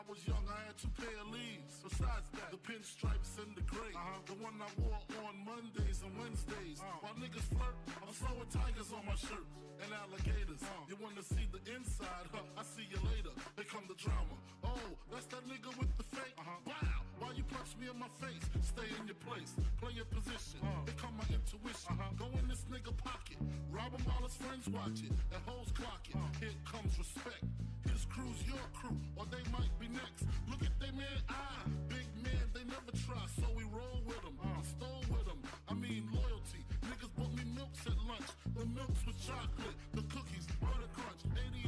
was young, I had 2 pair of leaves. Besides that, the pinstripes and the gray. The one I wore on Mondays and Wednesdays. While niggas flirt, I'm throwing tigers on my shirt and alligators. You wanna see the inside? Huh, I see you later. Here come the drama. Oh, that's that nigga with the fake. Wow, why you punch me in my face? Stay in your place, play your position. Here come my intuition. Go in this nigga pocket, rob him while his friends watch it, and hoes clock it. Here comes respect. His crew's your crew, or they might be next. Look at they man, big man, they never try, so we roll with them. I stole with them, I mean loyalty. Niggas bought me milks at lunch, the milks with chocolate, the cookies, butter crunch, 80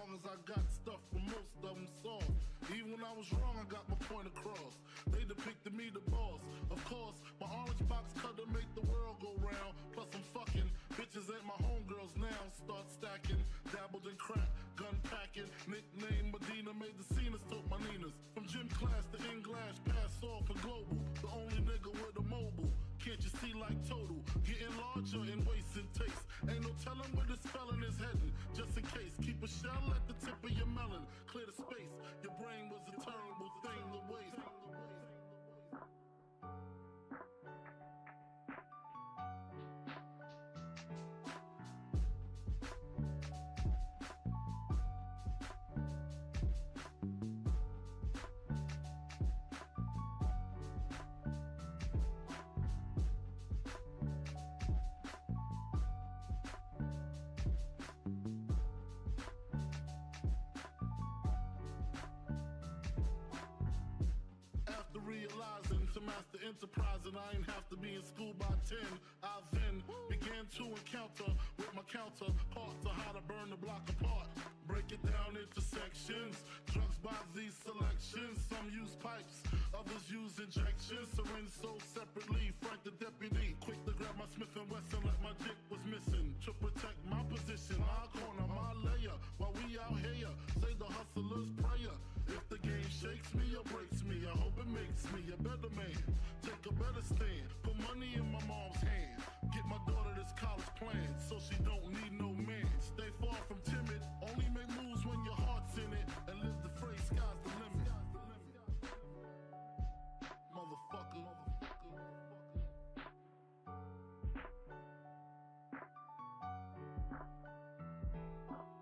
long as I got stuff for most of them soft. Even when I was wrong, I got my point across. They depicted me the boss. Of course, my orange box cutter make the world go round. Plus I'm fucking bitches ain't my homegirls now. Start stacking, dabbled in crack, gun packing. Nickname Medina, made the scenes, took my Ninas. From gym class to in-glass, pass off for global. The only nigga with a mobile. Can't you see like total? Getting larger in waist and taste. Ain't no telling where this felon is heading. Just in case, keep a shell at the tip of your melon. Clear the space. Your brain was a terrible thing to waste. Realizing to master enterprise, and I ain't have to be in school by 10. I then began to encounter with my counterparts to how to burn the block apart. Break it down into sections. Drugs by these selections. Some use pipes, others use injections. Syringe sold separately. Frank the deputy, quick to grab my Smith & Wesson like my dick was missing. To protect my position, my corner, my layer. While we out here, say the hustler's prayer. If the game shakes me or breaks me, I hope it makes me a better man. Take a better stand, put money in my mom's hand. Get my daughter this college plan, so she don't need no man. Stay far from timid, only make moves when your heart's in it. And live the phrase, sky's the limit. Motherfucker.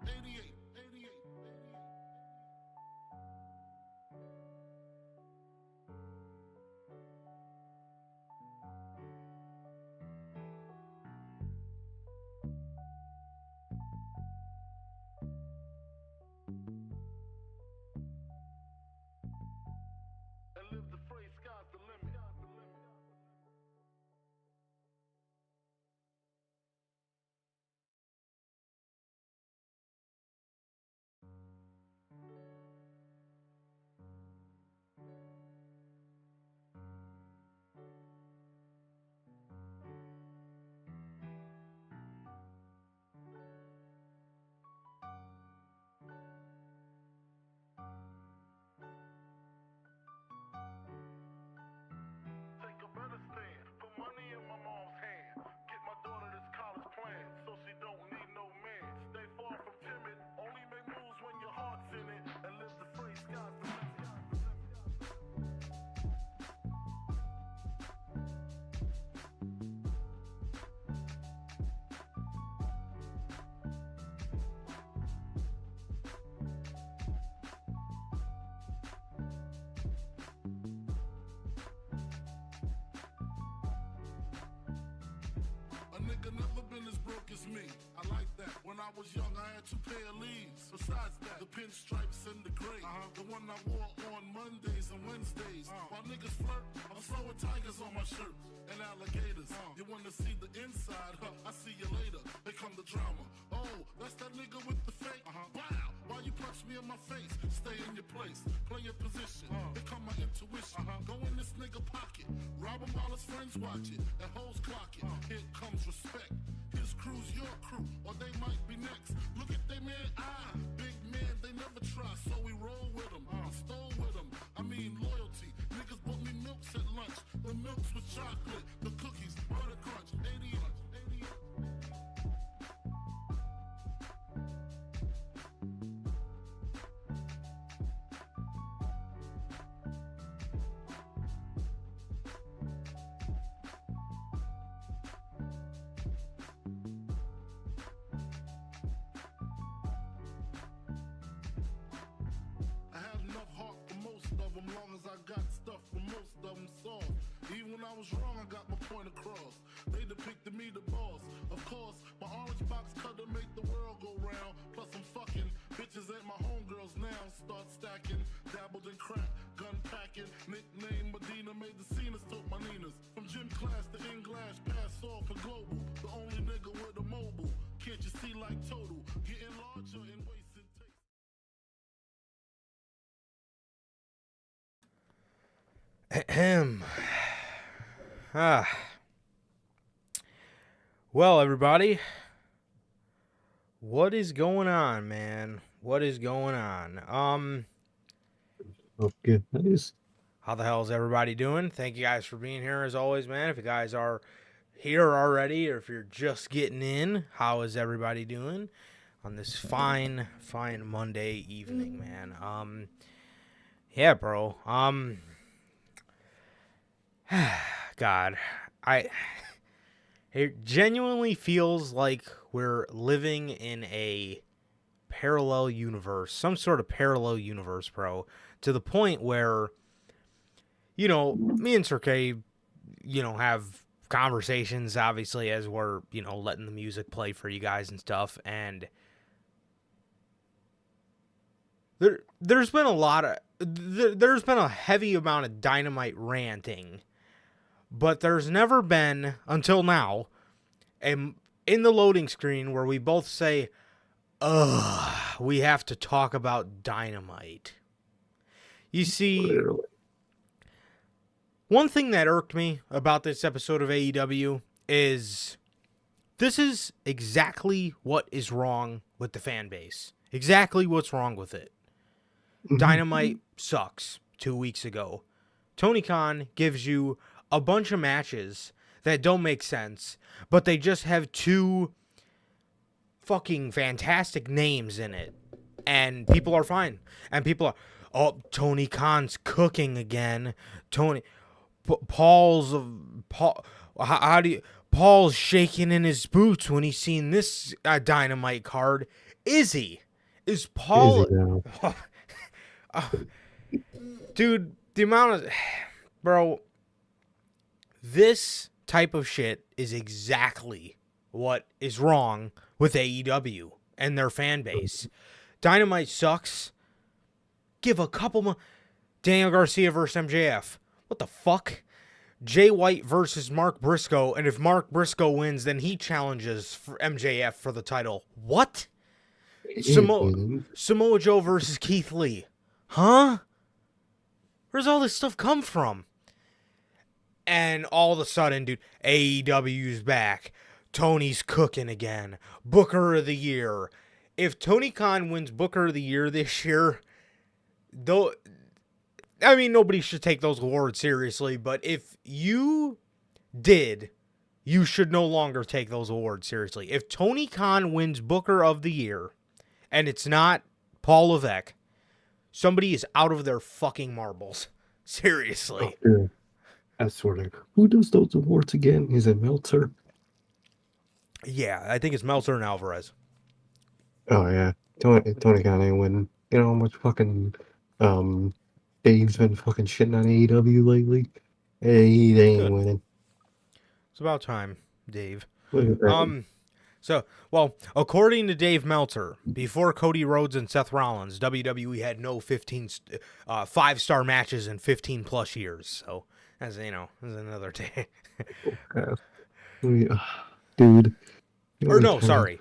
88. And live the phrase, sky's the limit. Take a better stand, put money in my mom's hand. Get my daughter this college plan, so she don't need no man. Stay far from timid, only make moves when your heart's in it. And live the phrase, sky's the limit. A nigga never been as broke as me. I like that. When I was young, I had 2 pair of leaves. Besides that, the pinstripes and the gray. The one I wore on Mondays and Wednesdays. While niggas flirt, I'm throwing tigers on my shirt and alligators. You wanna see the inside? Huh, I see you later. Here come the drama. Oh, that's that nigga with the fake. Wow, why you punch me in my face? Stay in your place, play your position. Here come my intuition. Go in this nigga pocket, rob him while his friends watch it, and hoes clock it. Here comes respect. His crew's your crew, or they might be next. Look at they man, big man, they never try, so we roll with them. Stole with them, I mean loyalty. Niggas bought me milks at lunch. The milks with chocolate, the cookies, butter crunch, 80. Long as I got stuff for most of them soft. Even when I was wrong, I got my point across. They depicted me the boss. Of course, my orange box cutter make the world go round. Plus I'm fucking bitches ain't my homegirls now. Start stacking, dabbled in crack, gun packing. Nickname Medina, made the scenes, took my Ninas. From gym class to English, pass off for global. The only nigga with a mobile. Can't you see like total? Getting larger in waist. Ahem. Well, everybody, what is going on, man? What is going on? Okay, nice. How the hell is everybody doing? Thank you guys for being here as always, man. If you guys are here already, or if you're just getting in, how is everybody doing on this fine Monday evening, man? Yeah, bro. God, it genuinely feels like we're living in a parallel universe, some sort of parallel universe, bro, to the point where, you know, me and Sergey, you know, have conversations, obviously, as we're, you know, letting the music play for you guys and stuff, and there's been a heavy amount of Dynamite ranting. But there's never been, until now, in the loading screen where we both say, ugh, we have to talk about Dynamite. You see, Literally. One thing that irked me about this episode of AEW is this is exactly what is wrong with the fan base. Exactly what's wrong with it. Dynamite sucks 2 weeks ago. Tony Khan gives you a bunch of matches that don't make sense, but they just have two fucking fantastic names in it. And people are fine. And people are, oh, Tony Khan's cooking again. Paul's shaking in his boots when he's seen this Dynamite card. Is he? Is Paul... Dude, the amount of... Bro... This type of shit is exactly what is wrong with AEW and their fan base. Dynamite sucks. Give a couple more. Daniel Garcia versus MJF. What the fuck? Jay White versus Mark Briscoe, and if Mark Briscoe wins, then he challenges for MJF for the title. What? Samoa Joe versus Keith Lee. Huh? Where's all this stuff come from? And all of a sudden, dude, AEW's back. Tony's cooking again. Booker of the Year. If Tony Khan wins Booker of the Year this year, though, I mean, nobody should take those awards seriously, but if you did, you should no longer take those awards seriously. If Tony Khan wins Booker of the Year, and it's not Paul Levesque, somebody is out of their fucking marbles. Seriously. Oh, yeah. That's sort of, who does those awards again? Is it Meltzer? Yeah, I think it's Meltzer and Alvarez. Oh, yeah. Tony Khan ain't winning. You know how much fucking Dave's been fucking shitting on AEW lately? They ain't winning. It's about time, Dave. Look at that. Well, according to Dave Meltzer, before Cody Rhodes and Seth Rollins, WWE had no 5-star matches in 15 plus years. So, as you know, this is another day. Dude. Or no, sorry.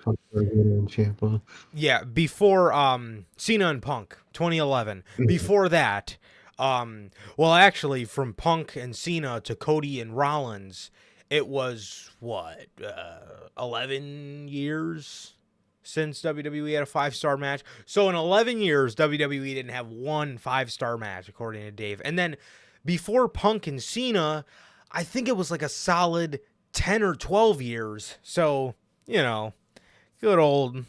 Yeah, before Cena and Punk, 2011. Before that, well, actually, from Punk and Cena to Cody and Rollins, it was, 11 years since WWE had a 5-star match. So in 11 years, WWE didn't have one 5-star match, according to Dave. And then before Punk and Cena, I think it was like a solid 10 or 12 years. So, good old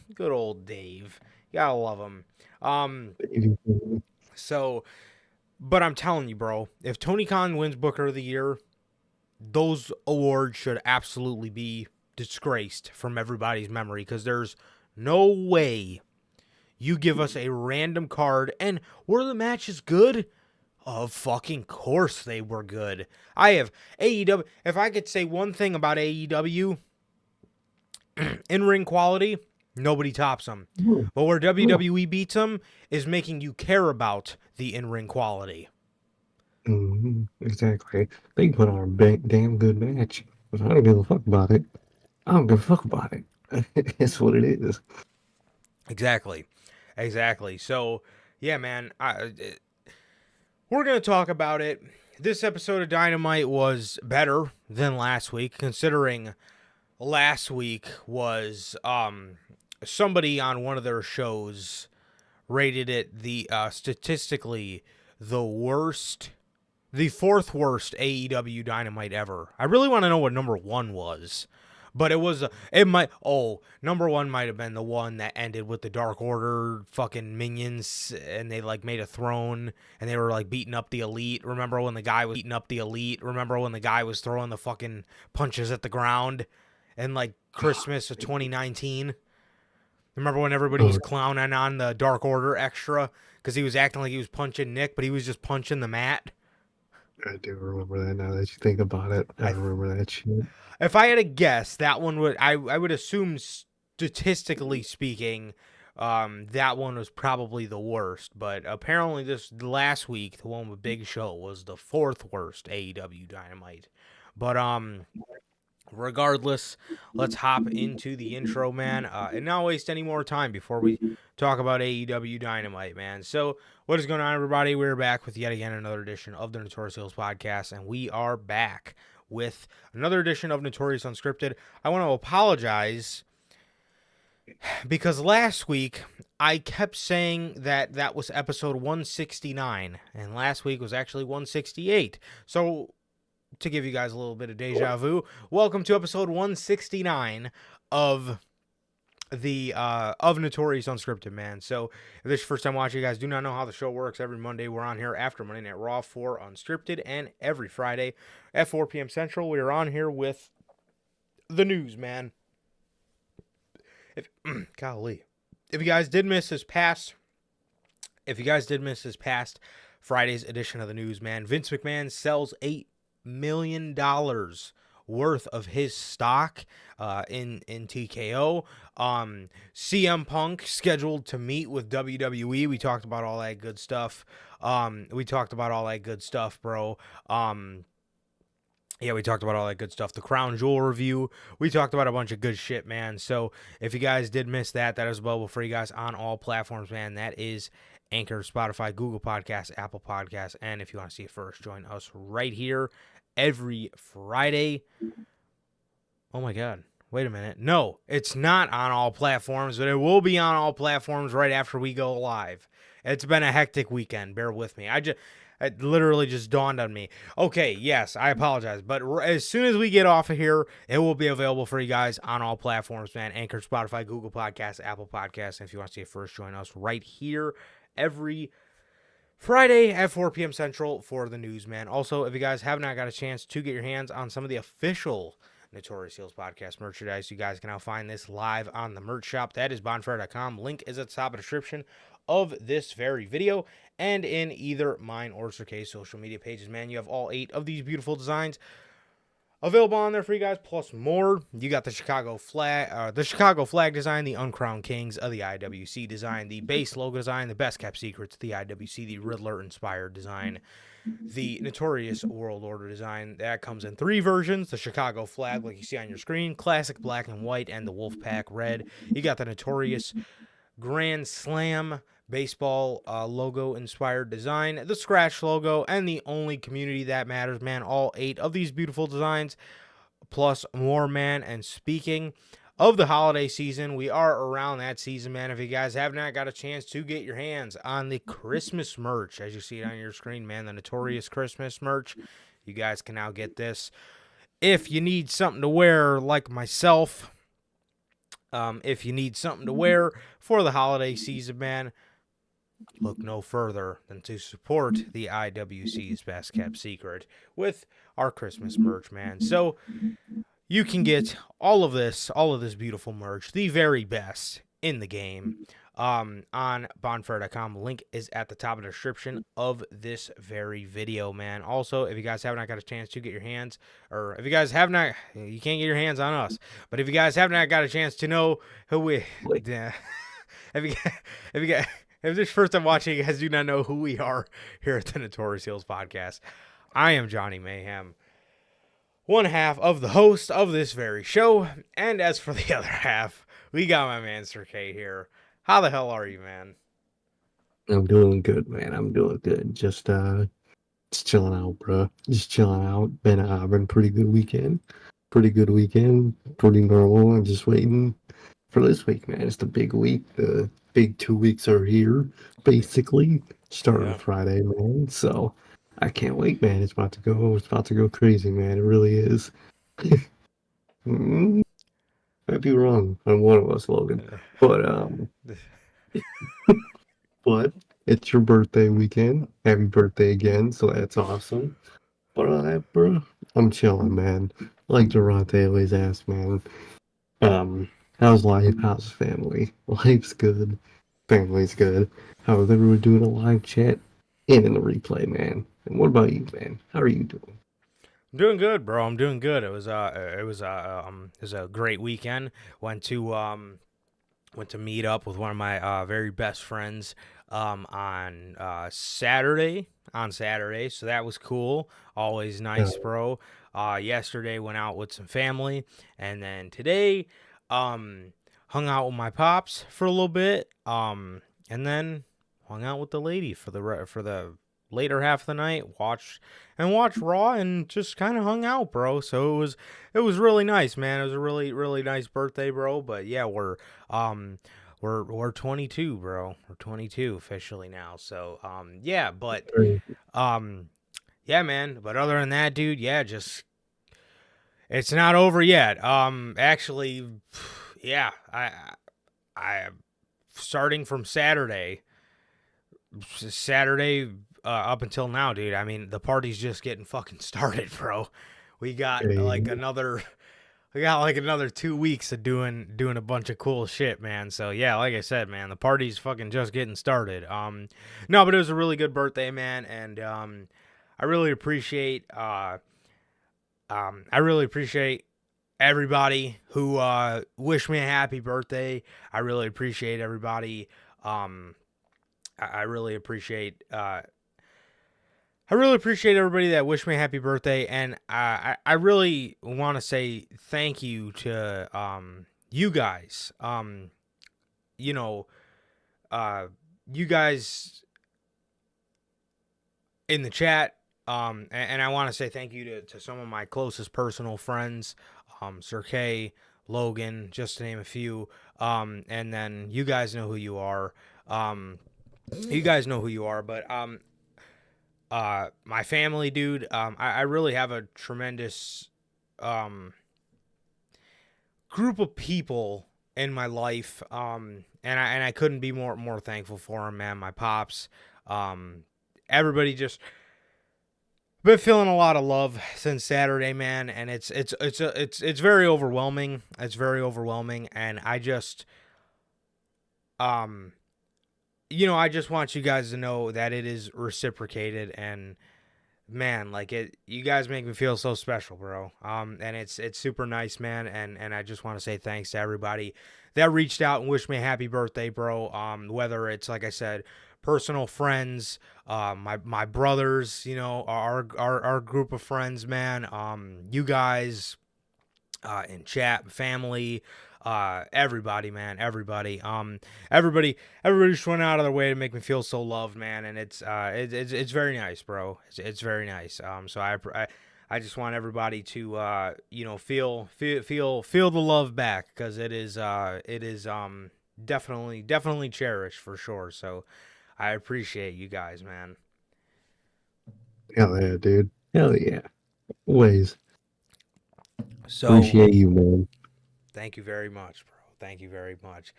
Dave. You gotta love him. So, but I'm telling you, bro, if Tony Khan wins Booker of the Year, those awards should absolutely be disgraced from everybody's memory, because there's no way you give us a random card and were the matches good? Of fucking course they were good. I have AEW. If I could say one thing about AEW, in-ring quality, nobody tops them. But where WWE beats them is making you care about the in-ring quality. Exactly. They put on a damn good match. But I don't give a fuck about it. I don't give a fuck about it. It's what it is. Exactly. So, yeah, man, we're going to talk about it. This episode of Dynamite was better than last week, considering last week was somebody on one of their shows rated it the statistically the fourth worst AEW Dynamite ever. I really want to know what number 1 was. But number 1 might have been the one that ended with the Dark Order fucking minions, and they like made a throne, and they were like beating up the Elite. Remember when the guy was beating up the Elite? Remember when the guy was throwing the fucking punches at the ground? And like Christmas of 2019? Remember when everybody was clowning on the Dark Order extra? Because he was acting like he was punching Nick, but he was just punching the mat. I do remember that now that you think about it. I remember that shit. If I had to guess, that one would I would assume, statistically speaking, that one was probably the worst. But apparently this last week, the one with Big Show, was the 4th worst AEW Dynamite. But regardless, let's hop into the intro, man, and not waste any more time before we talk about AEW Dynamite, man. So what is going on, everybody? We're back with yet again another edition of the Notorious podcast, and we are back with another edition of Notorious Unscripted. I want to apologize because last week I kept saying that was episode 169, and last week was actually 168. So to give you guys a little bit of deja vu, welcome to episode 169 of the of Notorious Unscripted, man. So if this is your first time watching, you guys do not know how the show works. Every Monday we're on here after Monday Night Raw for Unscripted, and every Friday at 4 p.m. Central we are on here with the news, man. If you guys did miss this past Friday's edition of the news, man, Vince McMahon sells $8 million worth of his stock in TKO. CM Punk scheduled to meet with WWE. We talked about all that good stuff. Bro. We talked about all that good stuff. The Crown Jewel review. We talked about a bunch of good shit, man. So if you guys did miss that is available for you guys on all platforms, man. That is Anchor, Spotify, Google Podcasts, Apple Podcasts, and if you want to see it first, join us right here every Friday. Oh my God. Wait a minute. No, it's not on all platforms, but it will be on all platforms right after we go live. It's been a hectic weekend. Bear with me. It literally just dawned on me. Okay, yes, I apologize. But as soon as we get off of here, it will be available for you guys on all platforms, man. Anchor, Spotify, Google Podcasts, Apple Podcasts. And if you want to see it first, join us right here every Friday at 4 p.m. Central for the news, man. Also, if you guys have not got a chance to get your hands on some of the official Notorious Heels podcast merchandise, you guys can now find this live on the merch shop. That is bonfire.com. Link is at the top of the description of this very video and in either mine or Sir K's social media pages, man. You have all 8 of these beautiful designs available on there for you guys, plus more. You got the Chicago flag design, the Uncrowned Kings of the IWC design, the base logo design, the best kept secrets of the IWC, the Riddler inspired design, the Notorious World Order design. That comes in 3 versions: the Chicago flag, like you see on your screen, classic black and white, and the Wolfpack red. You got the Notorious Grand Slam baseball logo inspired design, the scratch logo, and the only community that matters, man. All 8 of these beautiful designs, plus more, man. And speaking of the holiday season, we are around that season, man. If you guys have not got a chance to get your hands on the Christmas merch, as you see it on your screen, man, the Notorious Christmas merch, you guys can now get this. If you need something to wear like myself, if you need something to wear for the holiday season, man, look no further than to support the IWC's Best Kept Secret with our Christmas merch, man. So you can get all of this beautiful merch, the very best in the game, on bonfire.com. Link is at the top of the description of this very video, man. Also, if you guys have not got a chance to get your hands, or if you guys have not, you can't get your hands on us, but if you guys have not got a chance to know who we, if this first time watching, you guys do not know who we are here at the Notorious Heels Podcast, I am Johnny Mayhem, one half of the host of this very show, and as for the other half, we got my man Sir K here. How the hell are you, man? I'm doing good, man. I'm doing good. Just chilling out, bro. Just chilling out. Been pretty good weekend. Pretty good weekend. Pretty normal. I'm just waiting for this week, man. It's the big week. The big 2 weeks are here, basically. Starting Friday, man. So I can't wait, man. It's about to go crazy, man. It really is. Might be wrong on one of us, Logan. But it's your birthday weekend. Happy birthday again, so that's awesome. But bro, I'm chilling, man. Like Durante always asks, man. How's life? How's family? Life's good. Family's good. How's everyone doing a live chat and in the replay, man? And what about you, man? How are you doing? I'm doing good, bro. I'm doing good. It was a great weekend. Went to meet up with one of my very best friends on Saturday. So that was cool. Always nice, bro. Yesterday went out with some family, and then today hung out with my pops for a little bit. And then hung out with the lady for the later half of the night, watched Raw and just kind of hung out, bro. So it was really nice, man. It was a really, really nice birthday, bro. But yeah, we're 22, bro. We're 22 officially now. So yeah, but yeah, man. But other than that, dude, yeah, just it's not over yet. Actually, yeah, I starting from Saturday up until now, dude. I mean, the party's just getting fucking started, bro. We got like another 2 weeks of doing a bunch of cool shit, man. So yeah, like I said, man, the party's fucking just getting started. No, but it was a really good birthday, man, and I really appreciate everybody who wished me a happy birthday. I really appreciate everybody. I really appreciate everybody that wished me a happy birthday, and I really want to say thank you to you guys. You guys in the chat, and I want to say thank you to some of my closest personal friends, Sir K, Logan, just to name a few, and then you guys know who you are. But my family, dude, I really have a tremendous group of people in my life, and I couldn't be more thankful for them, man. My pops, everybody, just been feeling a lot of love since Saturday, man, and it's very overwhelming. It's very overwhelming, and I just I just want you guys to know that it is reciprocated, and man, like you guys make me feel so special, bro. And it's super nice, man, and I just want to say thanks to everybody that reached out and wished me a happy birthday, bro. Whether it's, like I said, personal friends, my brothers, our group of friends, man, you guys, in chat, family, everybody, man, everybody just went out of their way to make me feel so loved, man, and it's very nice, bro. It's very nice. So I just want everybody to feel the love back, because it is definitely cherished for sure. So I appreciate you guys, man. Hell yeah, dude. Hell yeah. Always. So Appreciate you, man. thank you very much, bro. Thank you very much.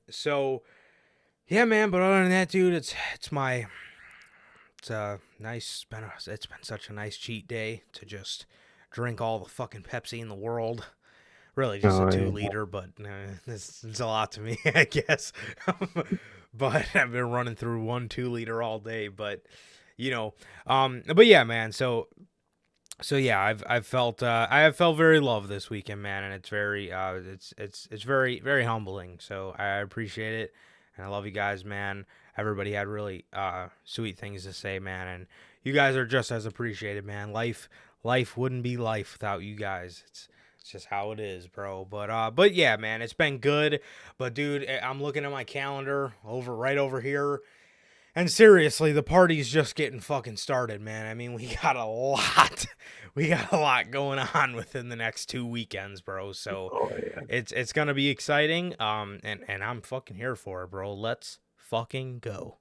So yeah, man. But other than that, dude, it's nice. It's been such a nice cheat day to just drink all the fucking Pepsi in the world. Really, just a Oh, 2 liter, but this is a lot to me, I guess. But I've been running through 2 liter all day. But but yeah, man. So yeah, I have felt very loved this weekend, man, and it's very it's very humbling. So I appreciate it, and I love you guys, man. Everybody had really sweet things to say, man, and you guys are just as appreciated, man. Life wouldn't be life without you guys. It's just how it is, bro. But yeah, man, it's been good. But dude, I'm looking at my calendar right over here. And seriously, the party's just getting fucking started, man. I mean, we got a lot going on within the next 2 weekends, bro. So yeah. it's gonna be exciting. And I'm fucking here for it, bro. Let's fucking go.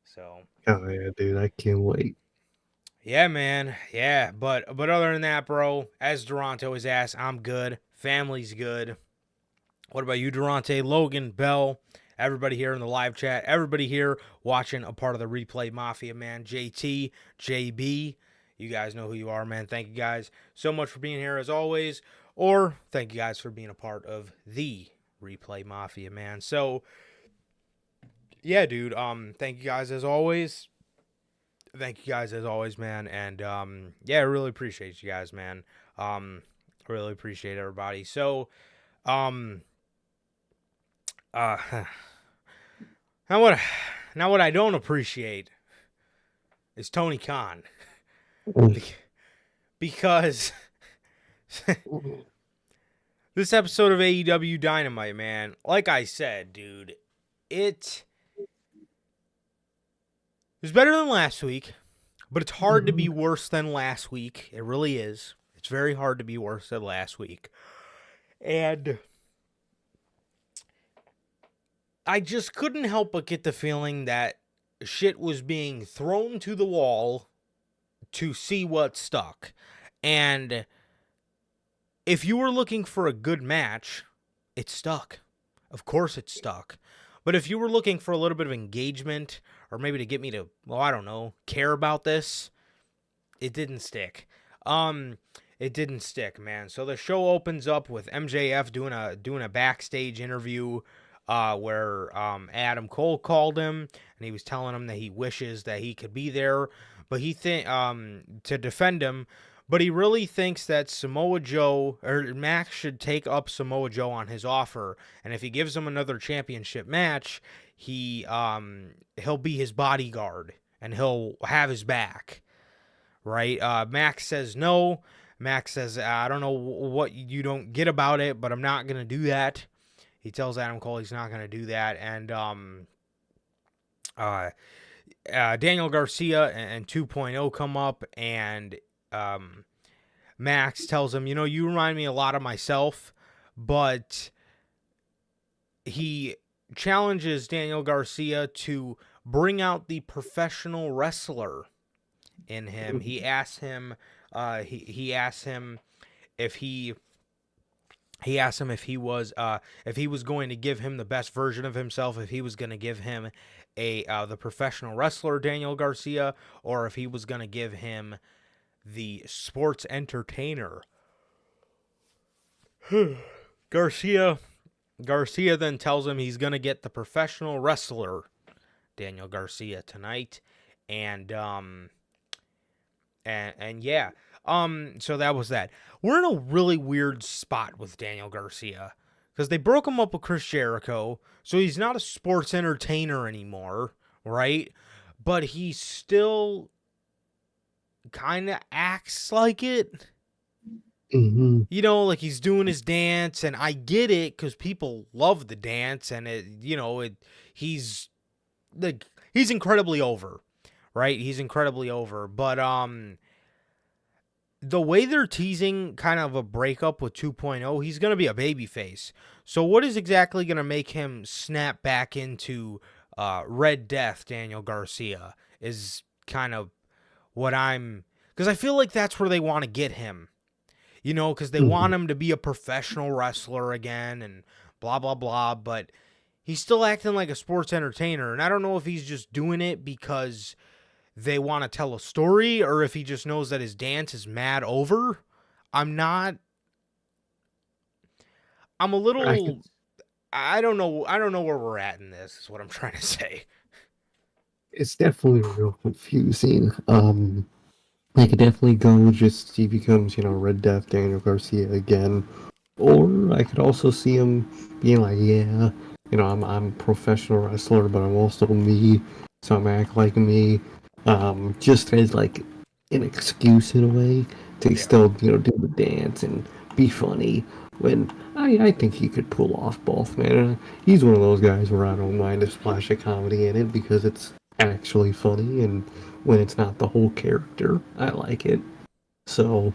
So Oh yeah, dude. I can't wait. yeah, man. Yeah, but other than that, bro, as Duranto has asked, I'm good. Family's good. What about you, Durante, Logan, Bell? Everybody here in the live chat, everybody here watching a part of the Replay Mafia, man. JT, JB, you guys know who you are, man. Thank you guys so much for being here as always, or thank you guys for being a part of the Replay Mafia, man. So, yeah, dude, thank you guys as always. Thank you guys as always, man. And, yeah, I really appreciate you guys, man. Really appreciate everybody. So, now what I don't appreciate is Tony Khan, because this episode of AEW Dynamite, man, like I said, dude, it was better than last week, but it's hard to be worse than last week. It really is. It's very hard to be worse than last week, and I just couldn't help but get the feeling that shit was being thrown to the wall to see what stuck. And if you were looking for a good match, it stuck. Of course it stuck. But if you were looking for a little bit of engagement, or maybe to get me to, well, I don't know, care about this, it didn't stick. It didn't stick, man. So the show opens up with MJF doing a backstage interview where Adam Cole called him, and he was telling him that he wishes that he could be there, but to defend him, but he really thinks that Samoa Joe or Max should take up Samoa Joe on his offer, and if he gives him another championship match, he'll be his bodyguard and he'll have his back, right? Max says no. Max says, I don't know what you don't get about it, but I'm not gonna do that. He tells Adam Cole he's not going to do that. And Daniel Garcia and 2.0 come up, and Max tells him, you remind me a lot of myself, but he challenges Daniel Garcia to bring out the professional wrestler in him. He asks him, he asks him if he was going to give him the best version of himself, if he was going to give him the professional wrestler Daniel Garcia, or if he was going to give him the sports entertainer. Garcia then tells him he's going to get the professional wrestler Daniel Garcia tonight, and yeah. So that was that. We're in a really weird spot with Daniel Garcia, because they broke him up with Chris Jericho, so he's not a sports entertainer anymore, right? But he still kind of acts like it. Like he's doing his dance, and I get it, because people love the dance, and he's incredibly over, right? He's incredibly over, but the way they're teasing kind of a breakup with 2.0, he's going to be a babyface. So what is exactly going to make him snap back into Red Death, Daniel Garcia, is kind of what I'm... Because I feel like that's where they want to get him. You know, because they want him to be a professional wrestler again and blah, blah, blah. But he's still acting like a sports entertainer. And I don't know if he's just doing it because they want to tell a story or if he just knows that his dance is mad over. I'm a little... I don't know where we're at in this, is what I'm trying to say. It's definitely real confusing. I could definitely go just he becomes, Red Death Daniel Garcia again. Or I could also see him being like, yeah, I'm a professional wrestler, but I'm also me, so I'm act like me. Just as like an excuse in a way to still, do the dance and be funny. When I think he could pull off both, man. He's one of those guys where I don't mind a splash of comedy in it because it's actually funny, and when it's not the whole character, I like it. So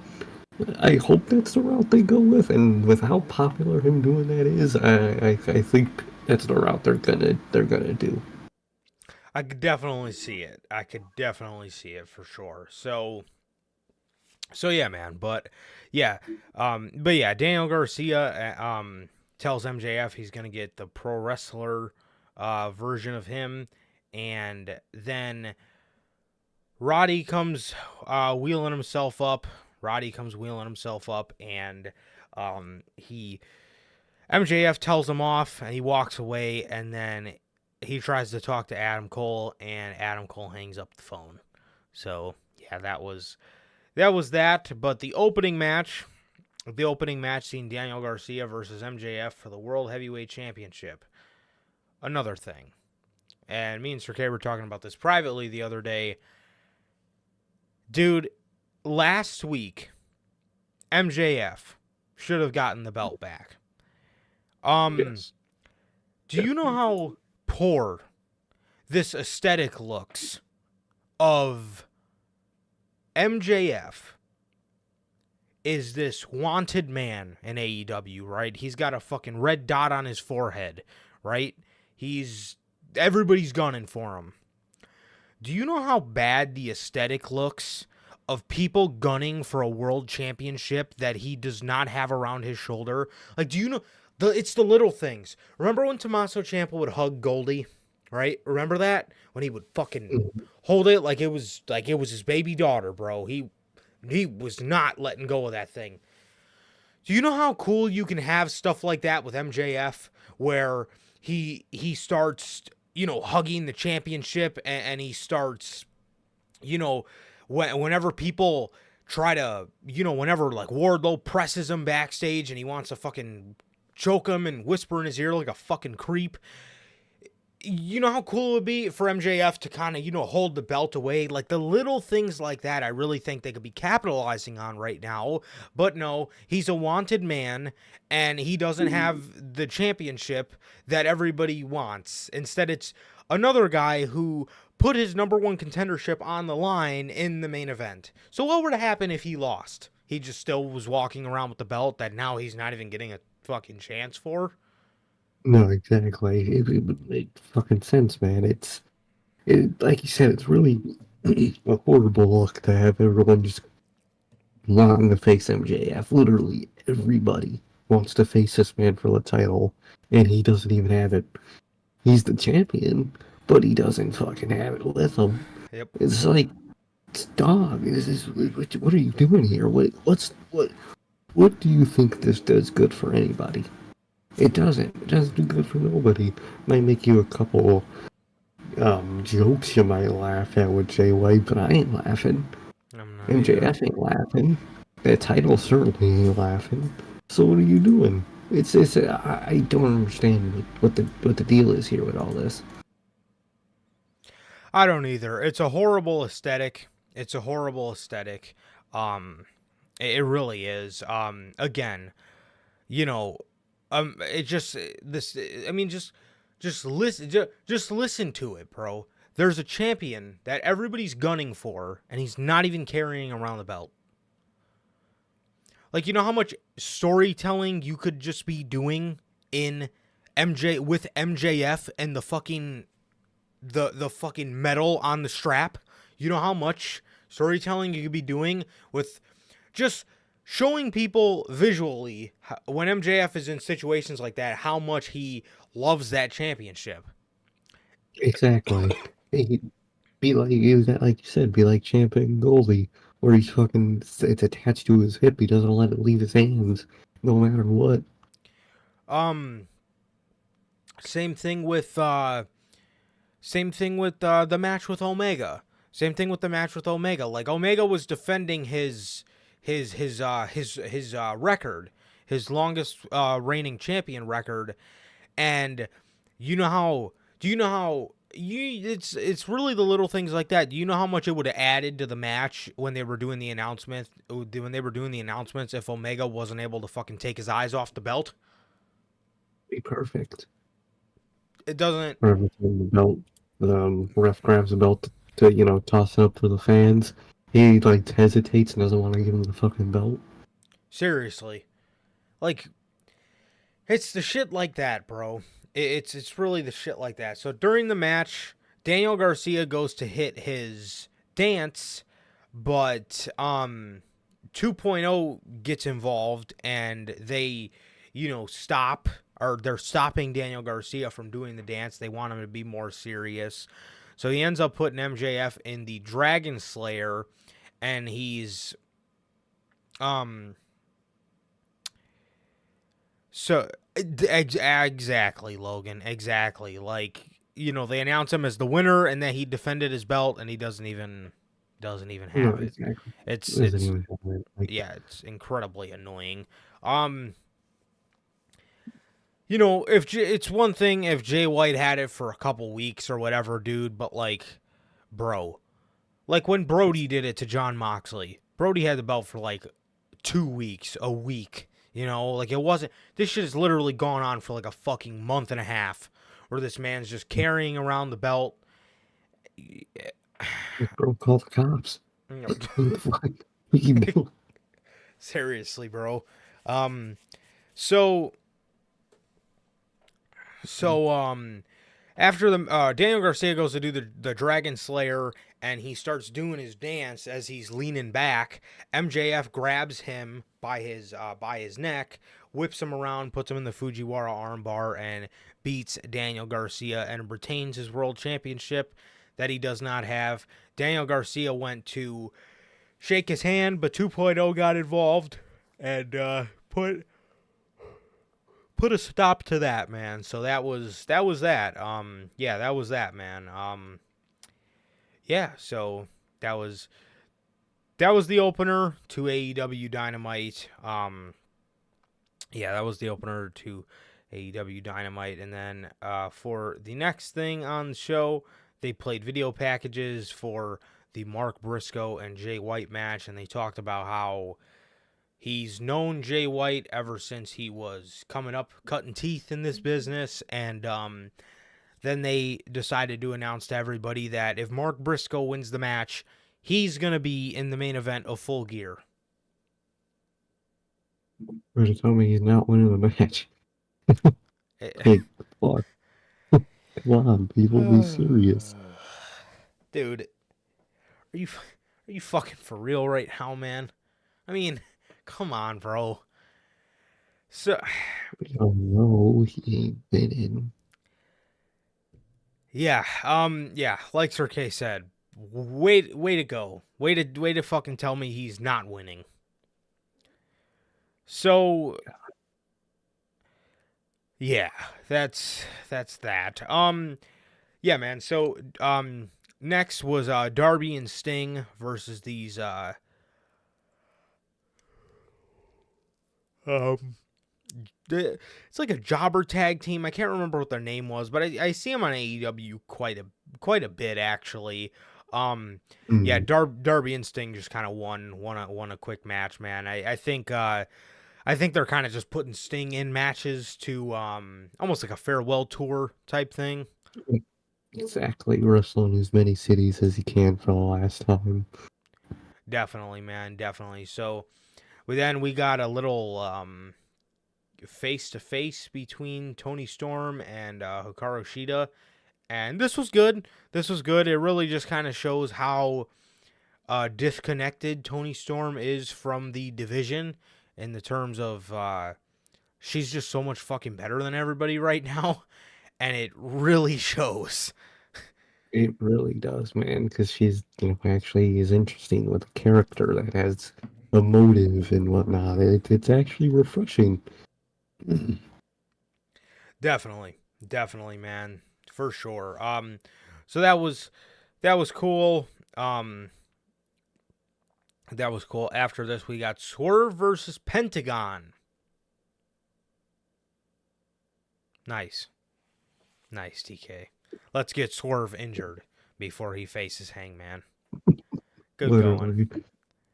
I hope that's the route they go with, and with how popular him doing that is, I think that's the route they're gonna do. I could definitely see it. For sure. So yeah, man. But yeah, Daniel Garcia tells MJF he's gonna get the pro wrestler version of him, and then Roddy comes wheeling himself up. And MJF tells him off, and he walks away, and then he tries to talk to Adam Cole, and Adam Cole hangs up the phone. So yeah, that was that. But the opening match seen Daniel Garcia versus MJF for the World Heavyweight Championship. Another thing. And me and Sir K were talking about this privately the other day. Dude, last week, MJF should have gotten the belt back. Yes. Do you know how poor this aesthetic looks of MJF is this wanted man in AEW, right? He's got a fucking red dot on his forehead, right? Everybody's gunning for him. Do you know how bad the aesthetic looks of people gunning for a world championship that he does not have around his shoulder? Like, do you know, it's the little things. Remember when Tommaso Ciampa would hug Goldie, right? Remember that? When he would fucking hold it like it was his baby daughter, bro. He was not letting go of that thing. Do you know how cool you can have stuff like that with MJF, where he starts, hugging the championship, and he starts, whenever people try to, whenever like Wardlow presses him backstage and he wants to fucking choke him and whisper in his ear like a fucking creep. You know how cool it would be for MJF to kind of, hold the belt away? Like the little things like that, I really think they could be capitalizing on right now. But no, he's a wanted man, and he doesn't have the championship that everybody wants. Instead, it's another guy who put his number one contendership on the line in the main event. So what would happen if he lost? He just still was walking around with the belt that now he's not even getting a fucking chance for? No, exactly. It would make fucking sense, man. Like you said, it's really a horrible look to have everyone just wanting to face MJF. Literally everybody wants to face this man for the title, and he doesn't even have it. He's the champion, but he doesn't fucking have it with him. Yep. It's like, dog. What are you doing here? What do you think this does good for anybody? It doesn't. It doesn't do good for nobody. Might make you a couple jokes you might laugh at with Jay White, but I ain't laughing. MJF ain't laughing. That title certainly ain't laughing. So what are you doing? I don't understand what the deal is here with all this. I don't either. It's a horrible aesthetic. It really is. Again, it just this. I mean, just listen to it, bro. There's a champion that everybody's gunning for, and he's not even carrying around the belt. Like, you know how much storytelling you could just be doing in with MJF and the fucking metal on the strap? You know how much storytelling you could be doing with just showing people visually when MJF is in situations like that how much he loves that championship. Exactly. Hey, be like like you said, be like Champion Goldie, where he's fucking it's attached to his hip. He doesn't let it leave his hands, no matter what. Same thing with the match with Omega. Same thing with the match with Omega. Like, Omega was defending his record, his longest reigning champion record, and you know how it's really the little things like that. Do you know how much it would have added to the match when they were doing the announcements if Omega wasn't able to fucking take his eyes off the belt? Be perfect. It doesn't. Or every time the belt, the ref grabs the belt to toss it up for the fans. He like hesitates and doesn't want to give him the fucking belt. Seriously, like, it's the shit like that, bro. It's really the shit like that. So during the match, Daniel Garcia goes to hit his dance, but 2.0 gets involved and they, stop, or they're stopping Daniel Garcia from doing the dance. They want him to be more serious. So he ends up putting MJF in the Dragon Slayer, and he's so exactly, Logan, exactly. Like, they announce him as the winner, and then he defended his belt, and he doesn't even have it. Exactly. It's yeah, it's incredibly annoying. If it's one thing if Jay White had it for a couple weeks or whatever, dude, but like, bro, like when Brody did it to John Moxley, Brody had the belt for like 2 weeks, a week. Like, it wasn't. This shit has literally gone on for like a fucking month and a half, where this man's just carrying around the belt. Bro, call the cops. Seriously, bro. So after the Daniel Garcia goes to do the Dragon Slayer, and he starts doing his dance as he's leaning back, MJF grabs him by his neck, whips him around, puts him in the Fujiwara armbar, and beats Daniel Garcia and retains his world championship that he does not have. Daniel Garcia went to shake his hand, but 2.0 got involved and put a stop to that, man. So that was that. Yeah, that was that, man. Yeah, so that was the opener to AEW Dynamite. Yeah, that was the opener to AEW Dynamite, and then for the next thing on the show, they played video packages for the Mark Briscoe and Jay White match, and they talked about how he's known Jay White ever since he was coming up, cutting teeth in this business, and then they decided to announce to everybody that if Mark Briscoe wins the match, he's going to be in the main event of Full Gear. Or to tell me he's not winning the match. Hey, fuck. Come on, people, be serious. Dude, are you fucking for real right now, man? I mean, come on, bro. So, Oh no, he ain't been in. yeah, like Sir K said, way to go. Way to fucking tell me he's not winning. So, yeah, that's that. Yeah, man. So, next was Darby and Sting versus these it's like a jobber tag team. I can't remember what their name was, but I see them on AEW quite a bit, actually. Yeah, Darby and Sting just kind of won a quick match, man. I think they're kind of just putting Sting in matches to almost like a farewell tour type thing. Exactly, wrestling as many cities as he can for the last time. Definitely, man, definitely. So we got a little face-to-face between Tony Storm and Hikaru Shida, and this was good. This was good. It really just kind of shows how disconnected Tony Storm is from the division in the terms of she's just so much fucking better than everybody right now, and it really shows. It really does, man, because she's, actually is interesting with a character that has a motive and whatnot. It's actually refreshing. Definitely, man, for sure. So that was cool. That was cool. After this, we got Swerve versus Pentagon. Nice, TK. Let's get Swerve injured before he faces Hangman. Good Literally. going.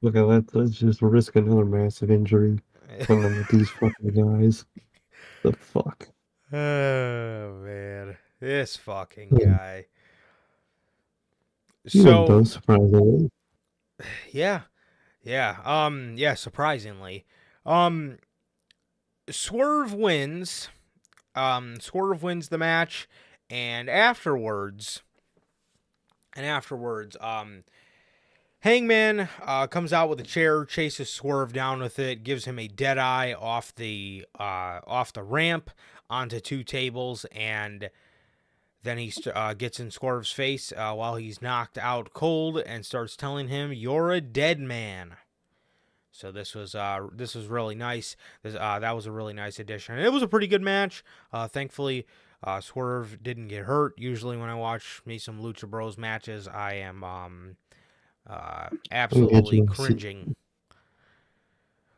Look at that. Let's just risk another massive injury on them with these fucking guys. The fuck? Oh, man. This fucking Yeah. guy. You wouldn't though, So, surprisingly. yeah, surprisingly. Swerve wins. Swerve wins the match, and afterwards, Hangman comes out with a chair, chases Swerve down with it, gives him a dead eye off the ramp onto two tables, and then he gets in Swerve's face while he's knocked out cold and starts telling him, "You're a dead man." So this was really nice. That was a really nice addition. It was a pretty good match. Thankfully, Swerve didn't get hurt. Usually, when I watch me some Lucha Bros matches, I am absolutely cringing.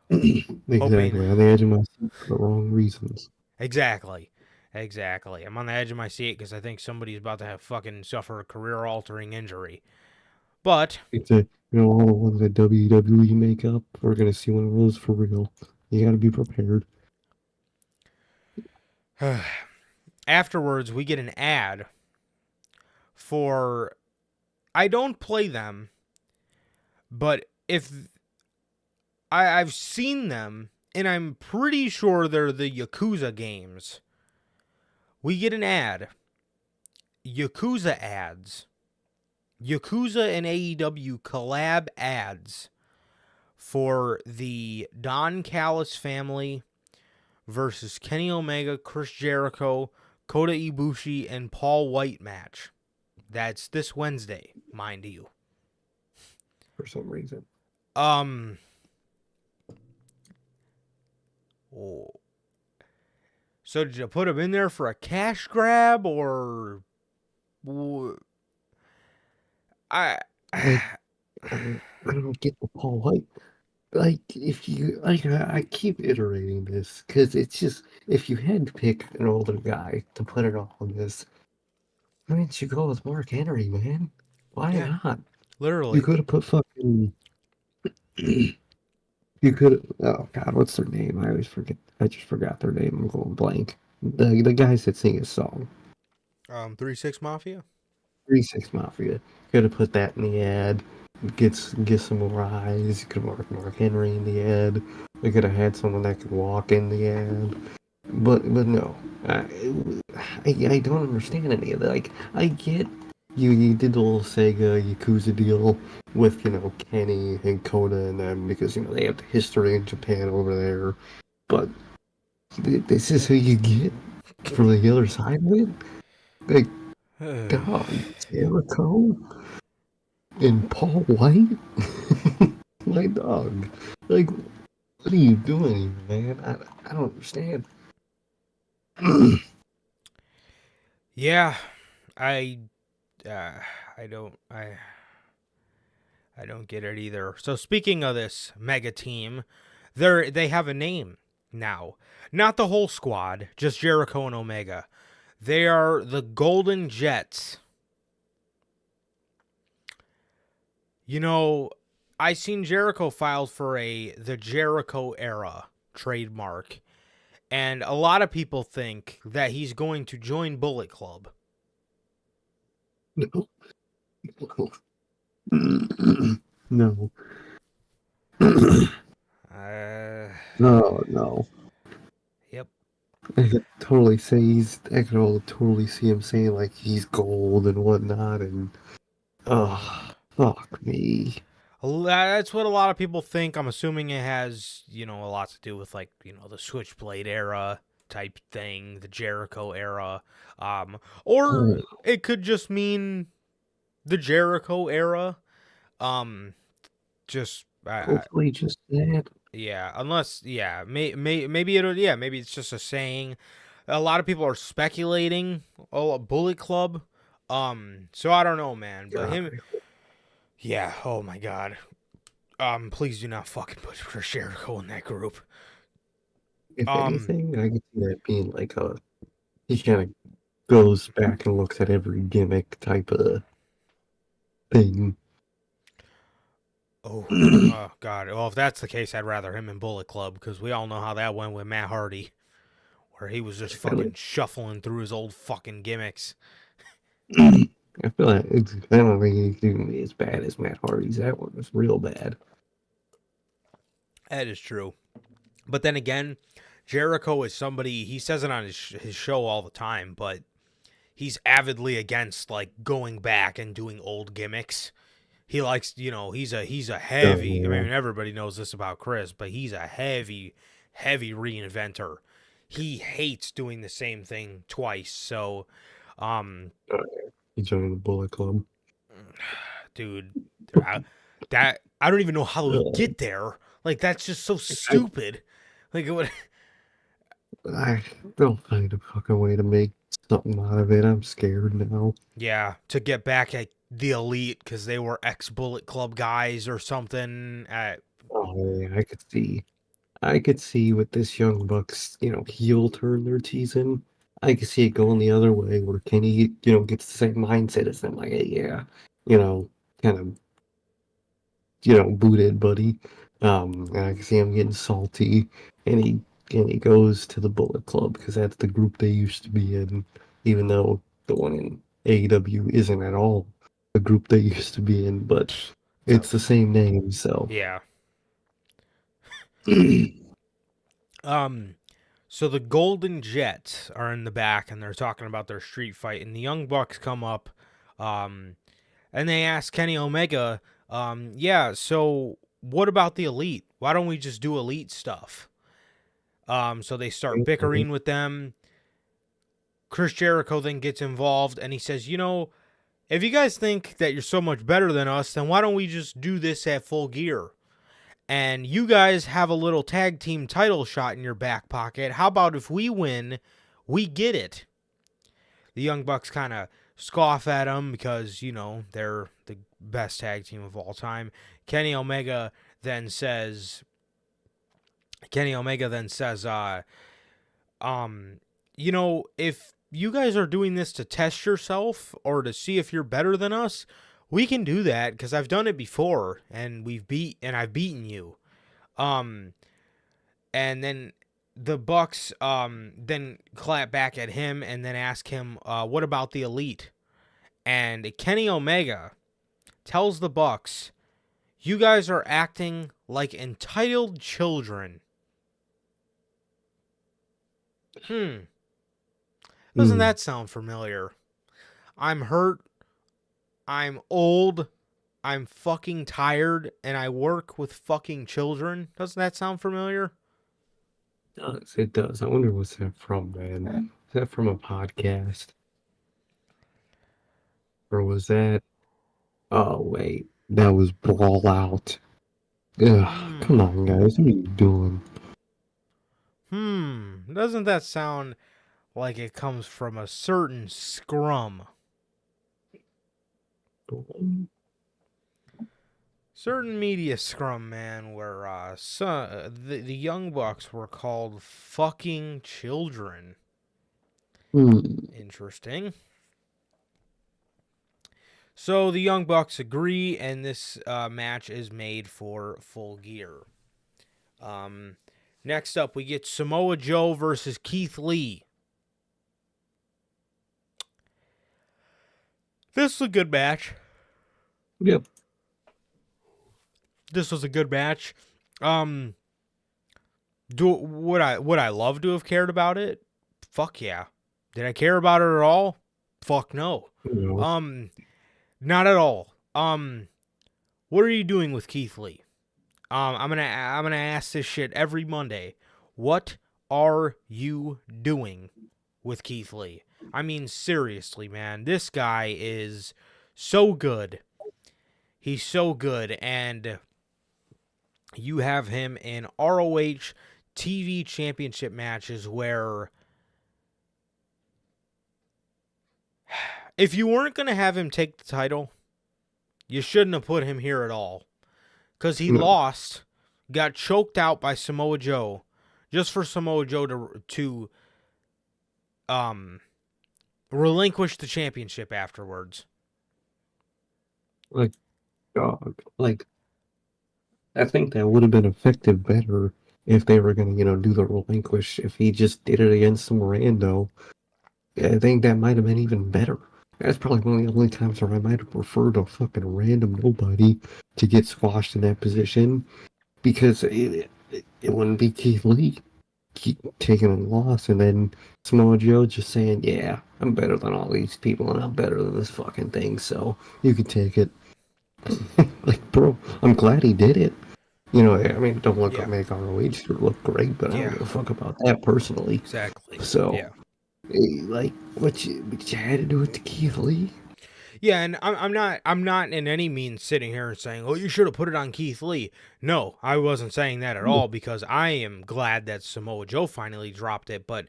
Exactly. On the edge of my seat for the wrong reasons. Exactly. I'm on the edge of my seat because I think somebody's about to have fucking suffer a career-altering injury. But It's all the ones that WWE make up. We're gonna see one of those for real. You gotta be prepared. afterwards, we get an ad for. I don't play them, but if I've seen them, and I'm pretty sure they're the Yakuza games. We get an ad. Yakuza ads. Yakuza and AEW collab ads for the Don Callis family versus Kenny Omega, Chris Jericho, Kota Ibushi, and Paul White match. That's this Wednesday, mind you. For some reason. Oh. So did you put him in there for a cash grab or I don't get the Paul White. Like, if you, I keep iterating this because it's just, if you had to pick an older guy to put it all on this, why didn't you go with Mark Henry, man? Why not? Literally. You could have put fucking. You could. Oh God, what's their name? I always forget. I just forgot their name. I'm going blank. The guys that sing his song. 3-6 Mafia. 3-6 Mafia. Could have put that in the ad. Get some more eyes. You could have Mark Henry in the ad. We could have had someone that could walk in the ad. But no, I don't understand any of that. Like, I get you did the little Sega Yakuza deal with Kenny and Kota and them because they have the history in Japan over there. But this is who you get from the other side of it. Like, God, Jericho and Paul White. My dog. Like, what are you doing, man? I don't understand. Yeah, I don't get it either. So speaking of this mega team, they have a name now. Not the whole squad, just Jericho and Omega. They are the Golden Jets. I seen Jericho filed for the Jericho era trademark. And a lot of people think that he's going to join Bullet Club. No. No. No, no. Yep. I could totally say I could totally see him saying like he's gold and whatnot, and fuck me. That's what a lot of people think. I'm assuming it has, a lot to do with like, the Switchblade era type thing, the Jericho era. Or Oh, it could just mean the Jericho era. Um, just hopefully just that. yeah, unless maybe it'll maybe it's just a saying. A lot of people are speculating. Oh, a Bullet Club. So I don't know, man. But God, him, yeah. Oh my God. Please do not fucking put Chris Jericho in that group. if Um, anything, I could see that being like he kind of goes back and looks at every gimmick type of thing. oh, oh God. Well, if that's the case, I'd rather him in Bullet Club because we all know how that went with Matt Hardy, where he was just fucking shuffling through his old fucking gimmicks. I feel like I don't think he's gonna be as bad as Matt Hardy's. That one was real bad. That is true. But then again, Jericho is somebody, he says it on his show all the time, but he's avidly against like going back and doing old gimmicks. He likes, he's a heavy, I mean, everybody knows this about Chris, but he's a heavy reinventor. He hates doing the same thing twice. So, He joined the Bullet Club. dude, I don't even know how we get there. Like, that's just so stupid. Like, what? They'll find a fucking way to make something out of it. I'm scared now. Yeah, to get back at the Elite because they were ex-Bullet Club guys or something. Oh, yeah, I could see with this Young Bucks, heel turn they're teasing. I could see it going the other way where Kenny, gets the same mindset as them. Like, hey, yeah, kind of, booted, buddy. And I can see him getting salty, and he goes to the Bullet Club because that's the group they used to be in, even though the one in AEW isn't at all the group they used to be in, but it's the same name, so. Yeah. So the Golden Jets are in the back and they're talking about their street fight, and the Young Bucks come up, and they ask Kenny Omega, yeah, so what about the Elite? Why don't we just do Elite stuff? So they start bickering with them. Chris Jericho then gets involved and he says, if you guys think that you're so much better than us, then why don't we just do this at Full Gear? And you guys have a little tag team title shot in your back pocket. How about if we win, we get it? The Young Bucks kind of scoff at him because, they're the best tag team of all time. Kenny Omega then says, if you guys are doing this to test yourself or to see if you're better than us, we can do that because I've done it before and I've beaten you. And then the Bucks then clap back at him and then ask him, what about the Elite? And Kenny Omega tells the Bucks, you guys are acting like entitled children. Doesn't that sound familiar? I'm hurt. I'm old. I'm fucking tired. And I work with fucking children. Doesn't that sound familiar? It does. I wonder what's that from, man. Is that from a podcast? Or was that... Oh, wait. That was Brawl Out. Ugh, come on, guys. What are you doing? Doesn't that sound like it comes from a certain scrum? Certain media scrum, man, where the Young Bucks were called fucking children. Interesting. So the Young Bucks agree, and this match is made for Full Gear. Next up, we get Samoa Joe versus Keith Lee. This is a good match. Yep. This was a good match. Would I love to have cared about it? Fuck yeah. Did I care about it at all? Fuck no. You know, Not at all. What are you doing with Keith Lee? I'm gonna ask this shit every Monday. What are you doing with Keith Lee? I mean, seriously, man, this guy is so good. He's so good, and you have him in ROH TV championship matches where if you weren't gonna have him take the title, you shouldn't have put him here at all. Because he no, lost, got choked out by Samoa Joe, just for Samoa Joe to relinquish the championship afterwards. like, dog, like, I think that would have been effective better if they were gonna, do the relinquish. If he just did it against some rando, I think that might have been even better. That's probably one of the only times where I might have preferred a fucking random nobody to get squashed in that position, because it wouldn't be Keith Lee keep taking a loss and then Samoa Joe just saying, "Yeah, I'm better than all these people and I'm better than this fucking thing, so you can take it." Like, bro, I'm glad he did it. I mean, don't look Yeah. make ROH look great, but I Yeah. don't give a fuck about that personally. Exactly. So, Yeah. like, what you had to do with the Keith Lee? Yeah, and I'm not in any means sitting here and saying, "Oh, you should have put it on Keith Lee." No, I wasn't saying that at all, because I am glad that Samoa Joe finally dropped it. But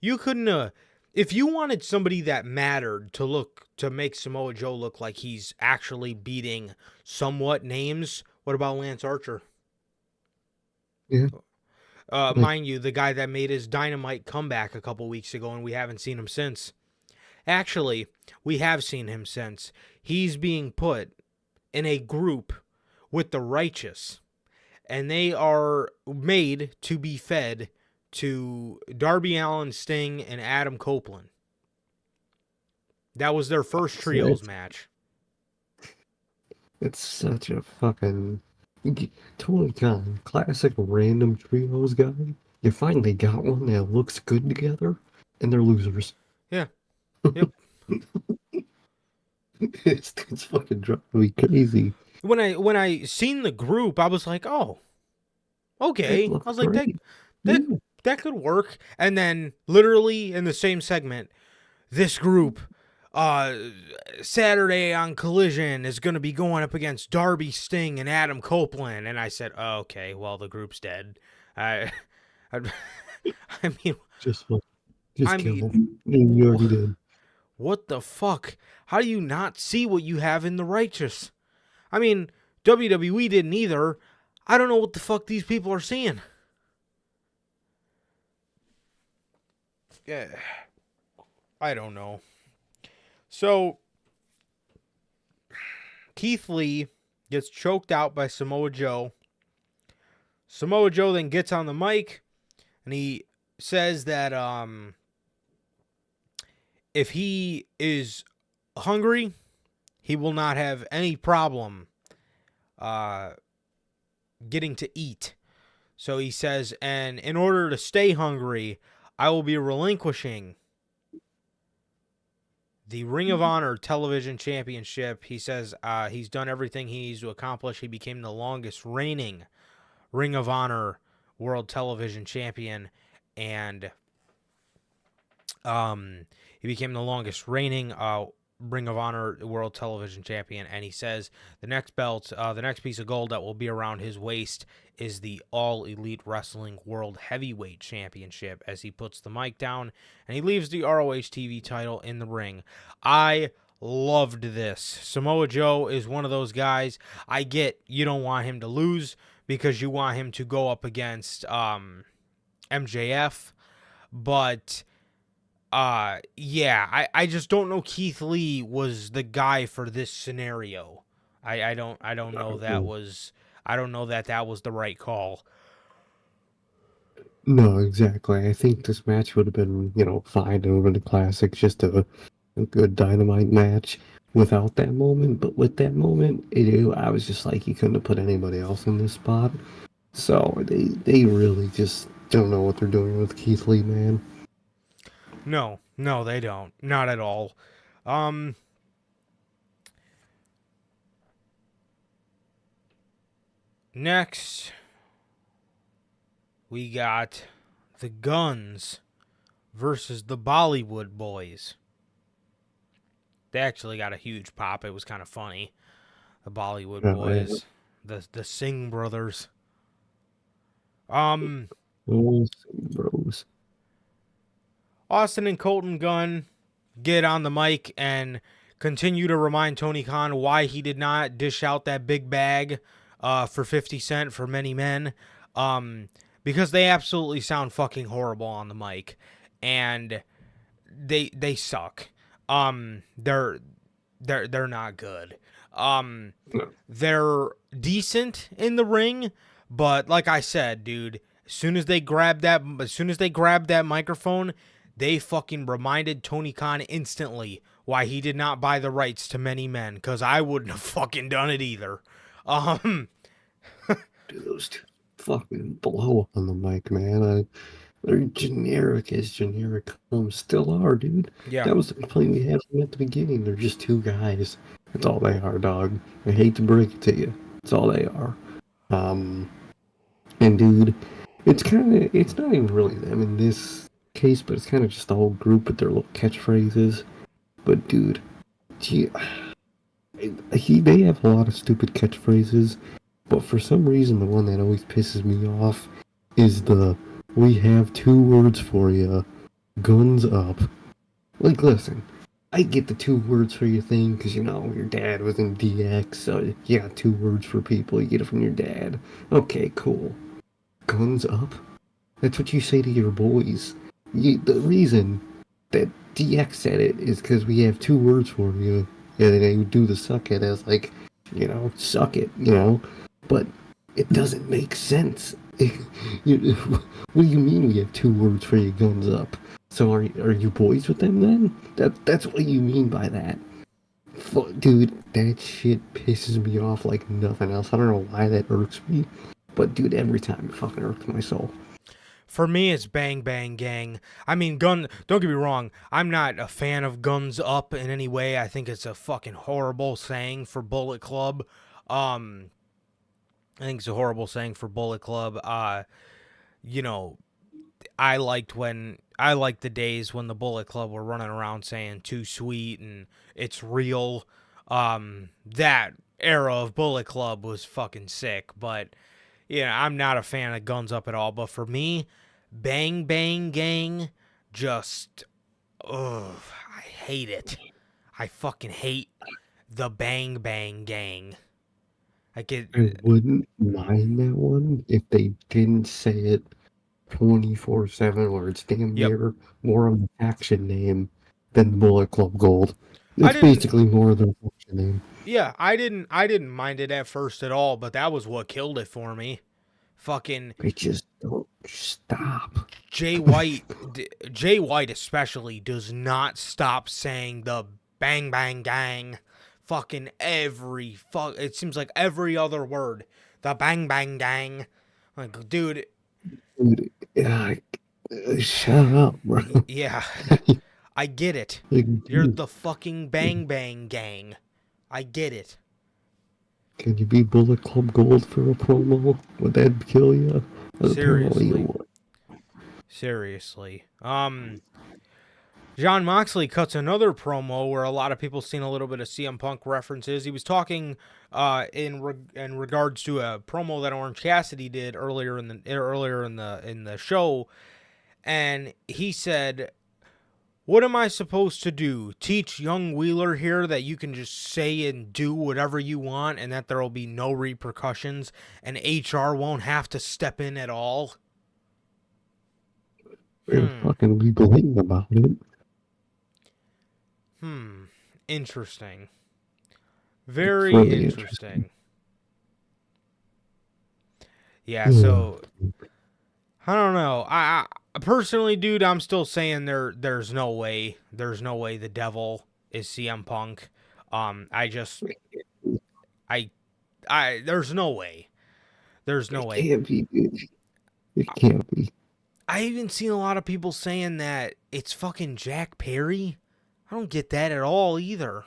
you couldn't, if you wanted somebody that mattered to make Samoa Joe look like he's actually beating somewhat names. What about Lance Archer? Yeah, like, Mind you, the guy that made his Dynamite comeback a couple weeks ago, and we haven't seen him since. Actually, we have seen him since. He's being put in a group with the righteous, and they are made to be fed to Darby Allin, Sting, and Adam Copeland. That was their first trios match. it's such a fucking Tony Khan, classic random trios guy. You finally got one that looks good together, and they're losers. Yeah. Yep. it's fucking driving me crazy. When I seen the group, I was like, oh, okay. I was like, Great. that could work. And then literally in the same segment, this group Saturday on Collision is going to be going up against Darby, Sting, and Adam Copeland. And I said, oh, okay, well, the group's dead. I mean, Just kill mean, him. You already did. What the fuck? How do you not see what you have in the righteous? I mean, WWE didn't either. I don't know what the fuck these people are seeing. Yeah, I don't know. So, Keith Lee gets choked out by Samoa Joe. Samoa Joe then gets on the mic and he says that if he is hungry, he will not have any problem getting to eat. So he says, and in order to stay hungry, I will be relinquishing the Ring of Honor Television Championship. He says he's done everything he needs to accomplish. He became the longest reigning Ring of Honor World Television Champion, and he became the longest reigning Ring of Honor World Television Champion. And he says the next belt, the next piece of gold that will be around his waist is the All Elite Wrestling World Heavyweight Championship, as he puts the mic down and he leaves the ROH TV title in the ring. I loved this. Samoa Joe is one of those guys. I get you don't want him to lose because you want him to go up against MJF, but yeah, I just don't know Keith Lee was the guy for this scenario. I don't know that was the right call. No, exactly. I think this match would have been, fine over the classic, just a good Dynamite match without that moment. But with that moment, I was just like, you couldn't have put anybody else in this spot. So they really just don't know what they're doing with Keith Lee, man. No, they don't. Not at all. Um, Next, we got the Guns versus the Bollywood Boys. They actually got a huge pop. It was kind of funny. The Bollywood Oh, yeah. Boys, the Singh brothers. Those bros. Austin and Colton Gunn get on the mic and continue to remind Tony Khan why he did not dish out that big bag for 50 Cent for many men. Because they absolutely sound fucking horrible on the mic. And they suck. They're not good. No. They're decent in the ring, but like I said, dude, as soon as they grabbed that microphone, they fucking reminded Tony Khan instantly why he did not buy the rights to many men, because I wouldn't have fucking done it either. Dude, those two fucking blow on the mic, man. They're generic as generic films still are, dude. Yeah. That was the complaint we had from at the beginning. They're just two guys. That's all they are, dog. I hate to break it to you. That's all they are. And dude, it's not even really them in this case, but it's kind of just the whole group with their little catchphrases. But dude, they have a lot of stupid catchphrases, but for some reason the one that always pisses me off is "We have 2 words for you, guns up." Like, listen, I get the 2 words for you thing, because, your dad was in DX, so you got 2 words for people, you get it from your dad. Okay, cool. Guns up? That's what you say to your boys. The reason that DX said it is because we have 2 words for you, and they would do the suck it as, like, suck it, but it doesn't make sense. What do you mean we have 2 words for you, guns up? So are you boys with them then? That's what you mean by that. Dude, that shit pisses me off like nothing else. I don't know why that irks me, but dude, every time it fucking irks my soul. For me, it's Bang Bang Gang. I mean, don't get me wrong, I'm not a fan of Guns Up in any way. I think it's a fucking horrible saying for Bullet Club. I think it's a horrible saying for Bullet Club. I liked the days when the Bullet Club were running around saying "too sweet" and "it's real." That era of Bullet Club was fucking sick, but I'm not a fan of Guns Up at all. But for me, Bang Bang Gang, just, I hate it. I fucking hate the Bang Bang Gang. I wouldn't mind that one if they didn't say it 24/7, where it's damn near more of an action name than Bullet Club Gold. It's basically more of an action name. Yeah, I didn't mind it at first at all, but that was what killed it for me. Fucking They just don't stop. Jay White especially does not stop saying the Bang Bang Gang. Fucking it seems like every other word. The Bang Bang Gang. Like, dude, shut up, bro. Yeah. I get it. You're the fucking Bang Bang Gang. I get it. Can you be Bullet Club Gold for a promo? Would that kill you? Seriously. Jon Moxley cuts another promo where a lot of people seen a little bit of CM Punk references. He was talking in regards to a promo that Orange Cassidy did earlier in the show, and he said, "What am I supposed to do? Teach young Wheeler here that you can just say and do whatever you want and that there will be no repercussions and HR won't have to step in at all?" They're fucking giggling about it. Interesting. Very really interesting. Yeah, so I don't know. I personally, dude, I'm still saying there's no way the devil is CM Punk. There's no way. There's no It way. can't be, dude. It can't be. I even seen a lot of people saying that it's fucking Jack Perry. I don't get that at all either.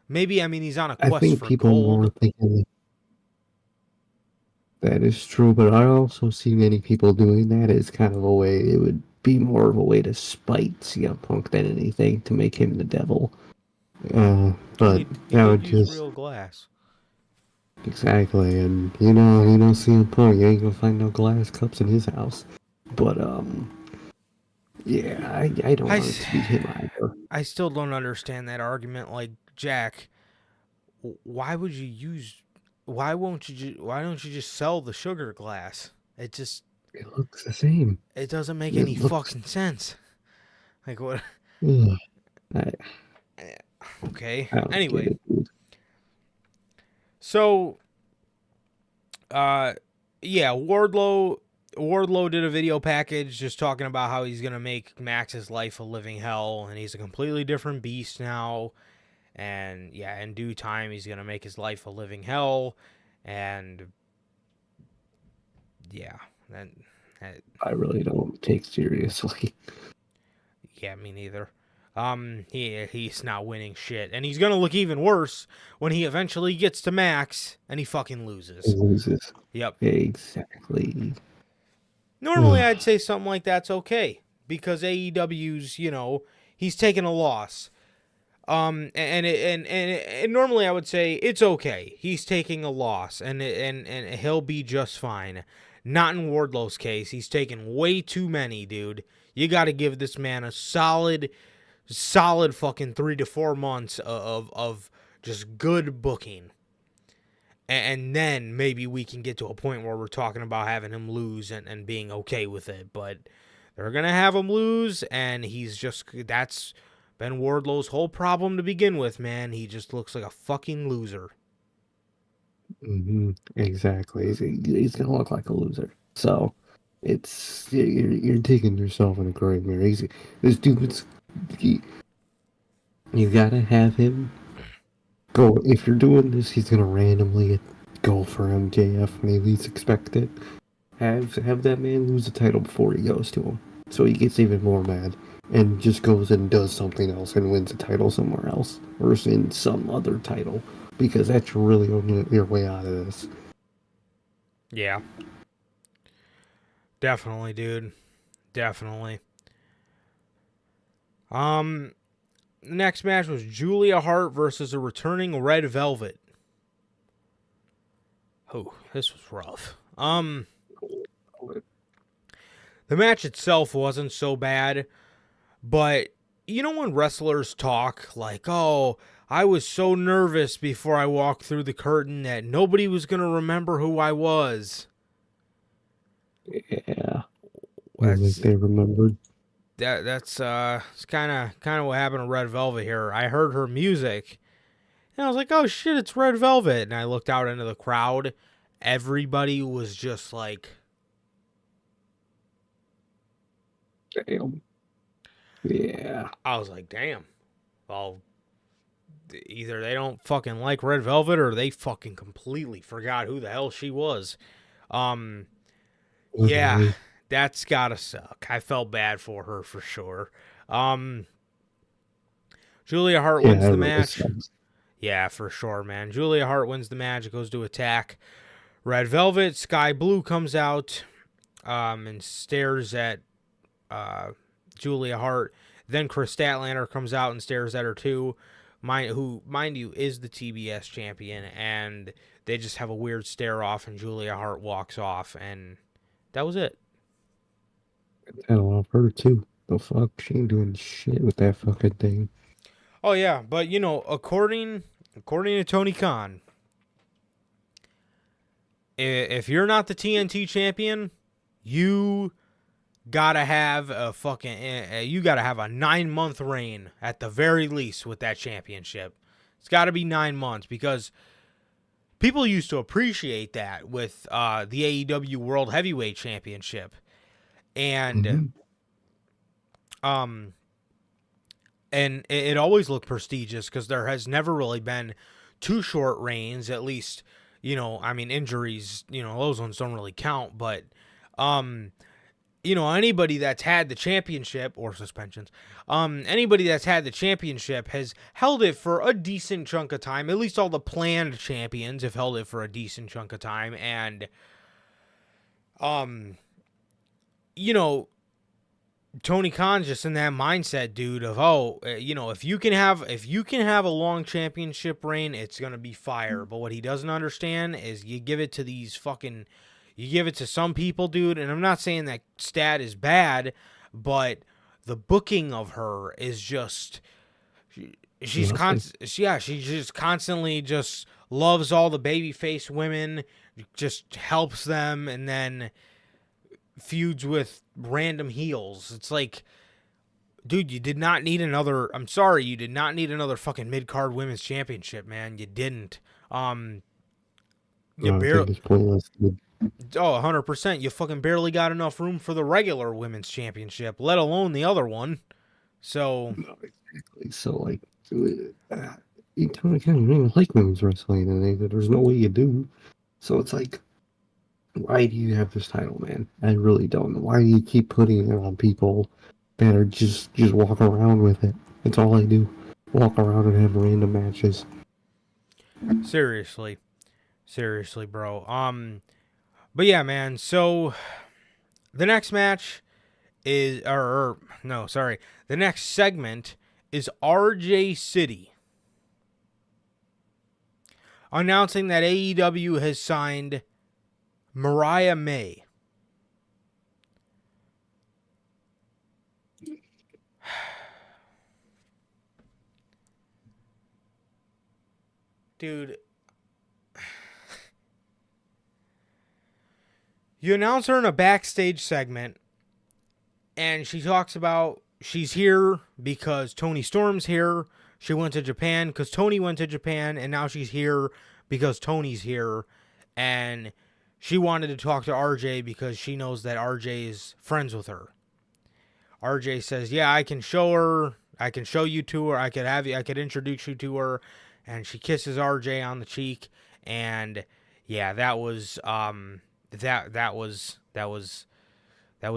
Maybe, I mean, he's on a I quest think for people more gold. thinking that is true, but I also see many people doing that as kind of a way. It would be more of a way to spite CM Punk than anything to make him the devil. But He that did would use just real glass. exactly, and CM Punk, you ain't gonna find no glass cups in his house. But yeah, I don't I, want it to be him either. I still don't understand that argument. Like, Jack, why would you use? Why won't you? Why don't you just sell the sugar glass? It just It looks the same. it doesn't make It any looks. fucking sense. Like what? Ugh, I Okay. I don't get Anyway, it, dude. so yeah, Wardlow did a video package just talking about how he's gonna make Max's life a living hell, and he's a completely different beast now. And yeah, in due time, he's gonna make his life a living hell, and yeah, that I really don't take seriously. yeah, me neither. He's not winning shit, and he's gonna look even worse when he eventually gets to Max and he fucking He loses. loses. Yep. Exactly. Normally, I'd say something like that's okay because AEW's, he's taking a loss. And normally I would say it's okay. He's taking a loss, and he'll be just fine. Not in Wardlow's case. He's taken way too many, dude. You got to give this man a solid fucking 3 to 4 months of just good booking. And then maybe we can get to a point where we're talking about having him lose and being okay with it. But they're going to have him lose, and that's been Wardlow's whole problem to begin with, man. He just looks like a fucking loser. Exactly. He's gonna look like a loser. So you're digging yourself in a grave here. This dude's you gotta have him go. If you're doing this, he's gonna randomly go for MJF when he least expect it. Have that man lose the title before he goes to him, so he gets even more mad and just goes and does something else and wins the title somewhere else or in some other title, because that's really your way out of this. Yeah. Definitely, dude. Definitely. The next match was Julia Hart versus a returning Red Velvet. Oh, this was rough. The match itself wasn't so bad, but you know when wrestlers talk like, "Oh, I was so nervous before I walked through the curtain that nobody was going to remember who I was." Yeah, I think they remembered. That's it's kind of what happened to Red Velvet here. I heard her music, and I was like, "Oh shit, it's Red Velvet!" And I looked out into the crowd. Everybody was just like, Damn. Yeah. I was like, "Damn." Well, either they don't fucking like Red Velvet or they fucking completely forgot who the hell she was. Yeah, Literally. that's gotta suck. I felt bad for her for sure. Julia Hart Yeah, wins it the really match. sucks. Yeah, for sure, man. Julia Hart wins the match. It goes to attack Red Velvet. Sky Blue comes out and stares at Julia Hart. Then Chris Statlander comes out and stares at her too. Mind you, is the TBS champion, and they just have a weird stare off, and Julia Hart walks off, and that was it. And I love her too. The fuck, she ain't doing shit with that fucking thing. Oh yeah, but according to Tony Khan, if you're not the TNT champion, you gotta have a 9-month reign at the very least with that championship. It's got to be 9 months because people used to appreciate that with the AEW World Heavyweight Championship, and and it always looked prestigious because there has never really been 2 short reigns, at least I mean, injuries, those ones don't really count, but, anybody that's had the championship or suspensions, anybody that's had the championship has held it for a decent chunk of time. At least all the planned champions have held it for a decent chunk of time. And, Tony Khan's just in that mindset, dude, of, if you can have a long championship reign, it's going to be fire. But what he doesn't understand is you give it to some people, dude, and I'm not saying that Stat is bad, but the booking of her is just she just constantly just loves all the babyface women, just helps them, and then feuds with random heels. It's like, dude, you did not need another. I'm sorry, you did not need another fucking mid-card women's championship, man. You didn't. You barely. It's pointless. Oh, 100%. You fucking barely got enough room for the regular women's championship, let alone the other one. So. No, exactly. So, like, you don't even like women's wrestling, and there's no way you do. So it's like, why do you have this title, man? I really don't know. Why do you keep putting it on people that are just walk around with it? That's all I do. Walk around and have random matches. Seriously, bro. But yeah, man. So the next match is, the next segment is RJ City announcing that AEW has signed Mariah May. Dude, you announce her in a backstage segment, and she talks about she's here because Tony Storm's here. She went to Japan because Tony went to Japan, and now she's here because Tony's here. And she wanted to talk to RJ because she knows that RJ is friends with her. RJ says, yeah, I can show you to her. I could introduce you to her. And she kisses RJ on the cheek. And yeah, that was that was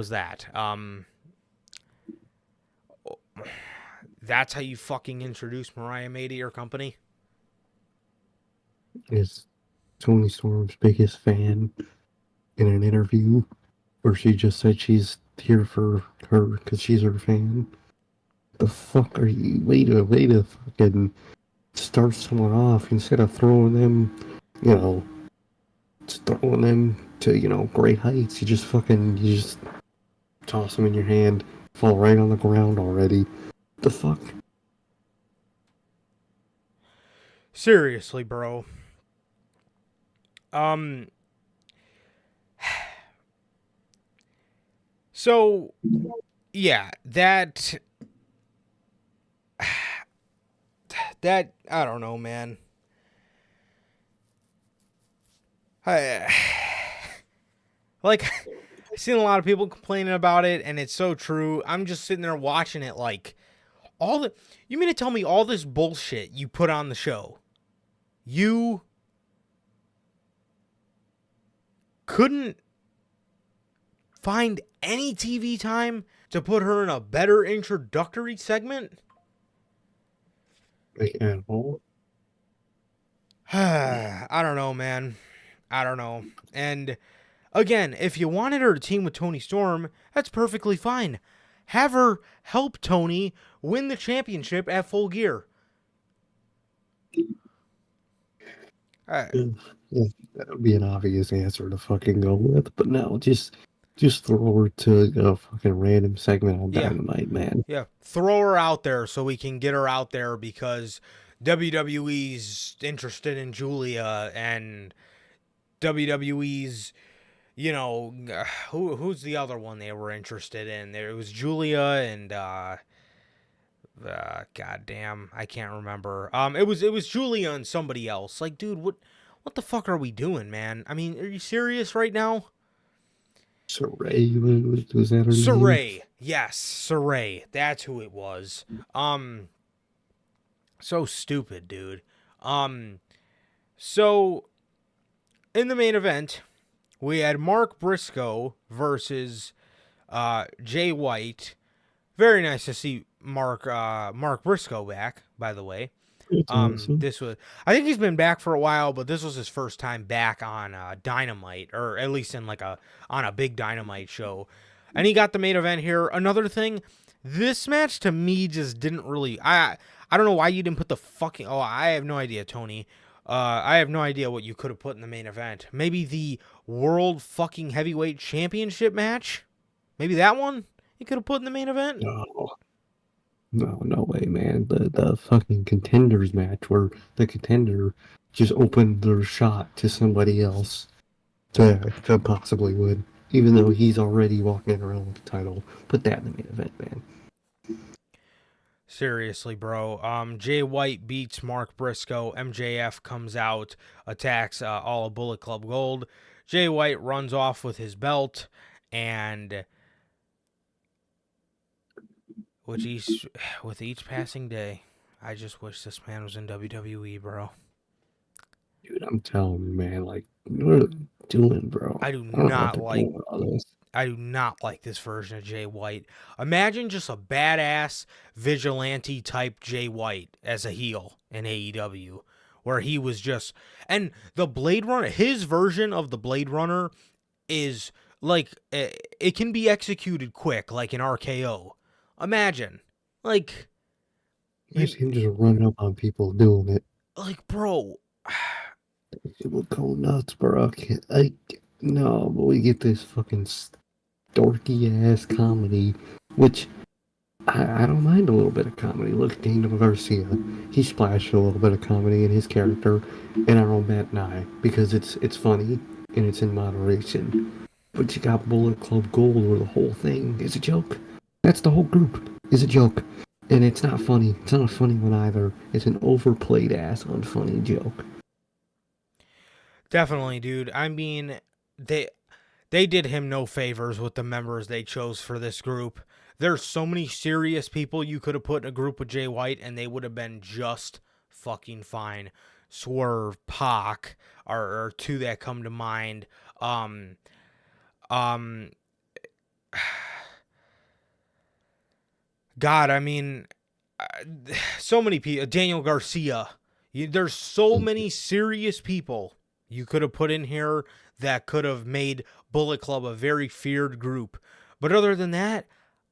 that. That's how you fucking introduce Mariah May to your company? Is Tony Storm's biggest fan in an interview where she just said she's here for her because she's her fan. The fuck are you? Way to fucking start someone off instead of throwing them, to, great heights. You just toss them in your hand, fall right on the ground already. The fuck? Seriously, bro. So, yeah, that I don't know, man. I've seen a lot of people complaining about it, and it's so true. I'm just sitting there watching it like, you mean to tell me all this bullshit you put on the show, you couldn't find any TV time to put her in a better introductory segment? Like, at all? I don't know, man. I don't know. And again, if you wanted her to team with Tony Storm, that's perfectly fine. Have her help Tony win the championship at Full Gear. Yeah, that would be an obvious answer to fucking go with, but no, just throw her to a fucking random segment on Dynamite, man. Yeah, throw her out there so we can get her out there because WWE's interested in Julia, and WWE's, who's the other one they were interested in? There was Julia and goddamn, I can't remember. It was Julia and somebody else. Like, dude, what the fuck are we doing, man? I mean, are you serious right now? Saray, was that her name? Saray, yes, Saray. That's who it was. So stupid, dude. So in the main event, we had Mark Briscoe versus Jay White. Very nice to see Mark Briscoe back, by the way. It's awesome. This was, I think he's been back for a while, but this was his first time back on Dynamite, or at least in on a big Dynamite show. And he got the main event here. Another thing, this match to me just didn't really, I don't know why you didn't put the fucking, I have no idea, Tony. I have no idea what you could have put in the main event. Maybe the World fucking Heavyweight Championship match? Maybe that one you could have put in the main event? No way, man. The fucking contenders match where the contender just opened their shot to somebody else to possibly win, even though he's already walking around with the title. Put that in the main event, man. Seriously, bro. Jay White beats Mark Briscoe. MJF comes out, attacks all of Bullet Club Gold. Jay White runs off with his belt, and with each passing day, I just wish this man was in WWE, bro. Dude, I'm telling you, man, like, what are they doing, bro? I do not like this version of Jay White. Imagine just a badass vigilante type Jay White as a heel in AEW, where he was just, and the Blade Runner, his version of the Blade Runner is like, it can be executed quick, like an RKO. Imagine, like, him just running up on people doing it. Like, bro, it would go nuts, bro. No, but we get this fucking dorky ass comedy, which I don't mind a little bit of comedy. Look at Daniel Garcia. He splashed a little bit of comedy in his character, and I don't bat an eye because it's funny and it's in moderation. But you got Bullet Club Gold where the whole thing is a joke. That's the whole group is a joke. And it's not funny. It's not a funny one either. It's an overplayed ass unfunny joke. Definitely, dude. I mean, they did him no favors with the members they chose for this group. There's so many serious people you could have put in a group with Jay White, and they would have been just fucking fine. Swerve, Pac are two that come to mind. God, I mean, so many people. Daniel Garcia. There's so many serious people you could have put in here that could have made Bullet Club a very feared group. But other than that,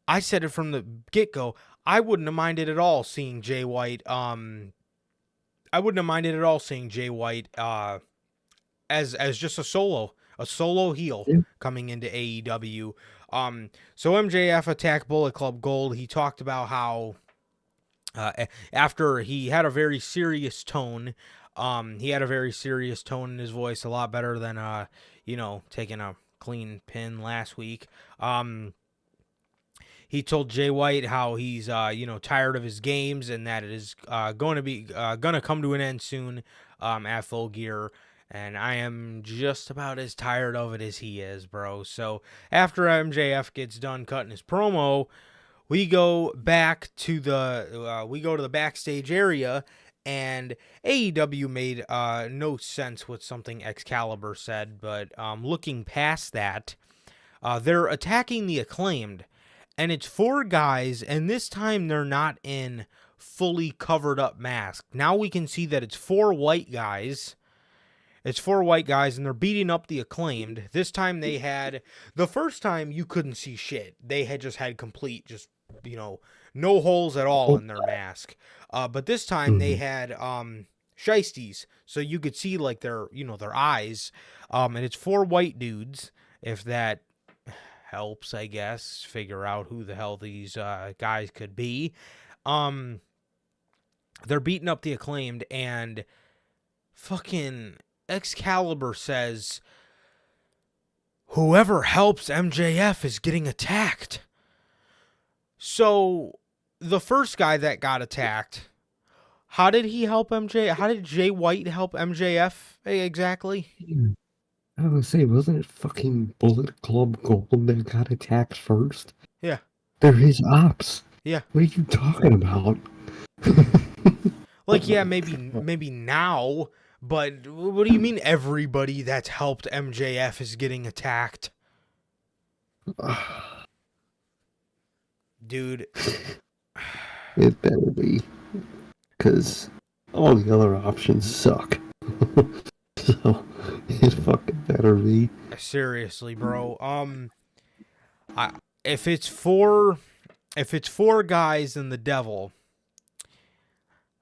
I said it from the get-go, I wouldn't have minded at all seeing Jay White. I wouldn't have minded at all seeing Jay White as just a solo heel coming into AEW. So MJF attacked Bullet Club Gold. He talked about how after he had a very serious tone. He had a very serious tone in his voice, a lot better than taking a clean pin last week. He told Jay White how he's tired of his games and that it is going to come to an end soon at Full Gear. And I am just about as tired of it as he is, bro. So after MJF gets done cutting his promo, we go back to the backstage area, and AEW made no sense with something Excalibur said, but looking past that, they're attacking the Acclaimed, and it's 4 guys, and this time they're not in fully covered up masks. Now we can see that it's 4 white guys. It's 4 white guys, and they're beating up the Acclaimed. This time the first time you couldn't see shit. They had just had complete, no holes at all in their mask. But this time they had shiesties, so you could see like their eyes. And it's 4 white dudes, if that helps, I guess, figure out who the hell these guys could be. They're beating up the Acclaimed, and fucking Excalibur says, whoever helps MJF is getting attacked. So the first guy that got attacked, how did he help MJ? How did Jay White help MJF exactly? I was gonna say, wasn't it fucking Bullet Club Gold that got attacked first? Yeah. They're his ops. Yeah. What are you talking about? Like, yeah, maybe now, But what do you mean everybody that's helped MJF is getting attacked? Dude. It better be. Because all the other options suck. So, it fucking better be. Seriously, bro. If it's four guys and the devil,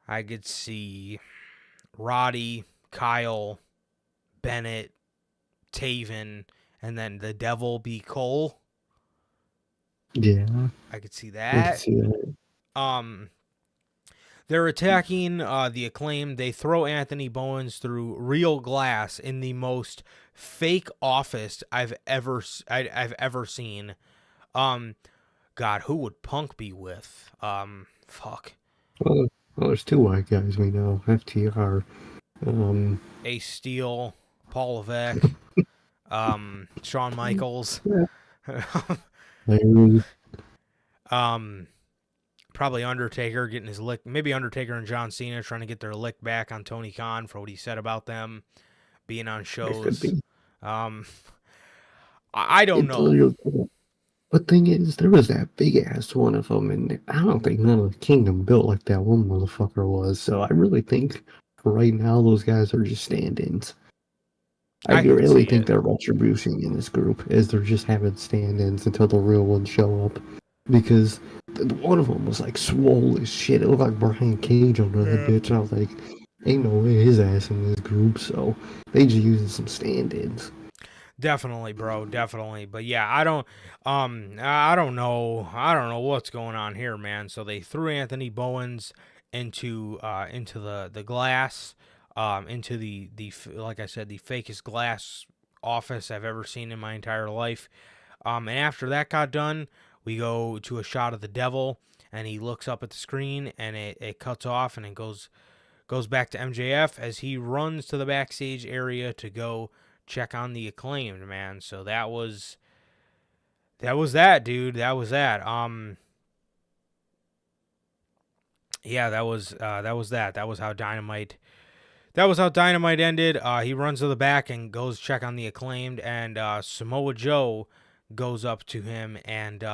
I could see Roddy, Kyle, Bennett, Taven, and then the devil be Cole. Yeah. I could see I that. can see that. They're attacking the Acclaimed. They throw Anthony Bowens through real glass in the most fake office I've ever seen. God, who would Punk be with? Fuck. Well, there's two white guys we know. FTR. Ace Steel, Paul Levesque, Shawn Michaels. Larry. Probably Undertaker getting his lick. Maybe Undertaker and John Cena trying to get their lick back on Tony Khan for what he said about them being on shows. Could be. I don't know. But thing is, there was that big ass one of them, and I don't think none of the Kingdom built like that one motherfucker was. So I really think for right now, those guys are just stand-ins. I really think they're retribution in this group, as they're just having stand-ins until the real ones show up. Because one of them was like swole as shit. It looked like Brian Cage on that bitch. And I was like, ain't no way his ass in this group. So they just using some stand-ins. Definitely, bro. Definitely. But yeah, I don't know. I don't know what's going on here, man. So they threw Anthony Bowens into the glass, into the like I said, the fakest glass office I've ever seen in my entire life. And after that got done, we go to a shot of the devil, and he looks up at the screen, and it cuts off, and it goes back to MJF as he runs to the backstage area to go check on the Acclaimed, man. So that was that, dude. That was that. Yeah, that was that. That was how Dynamite. That was how Dynamite ended. He runs to the back and goes check on the Acclaimed, and Samoa Joe goes up to him and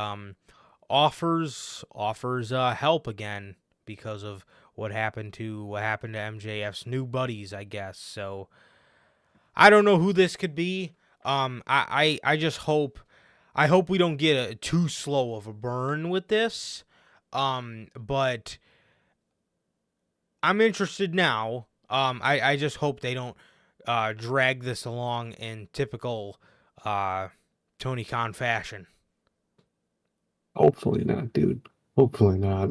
offers help again because of what happened to MJF's new buddies, I guess. So I don't know who this could be. I just hope we don't get too slow of a burn with this. But I'm interested now. I just hope they don't drag this along in typical Tony Khan fashion. Hopefully not, dude. Hopefully not.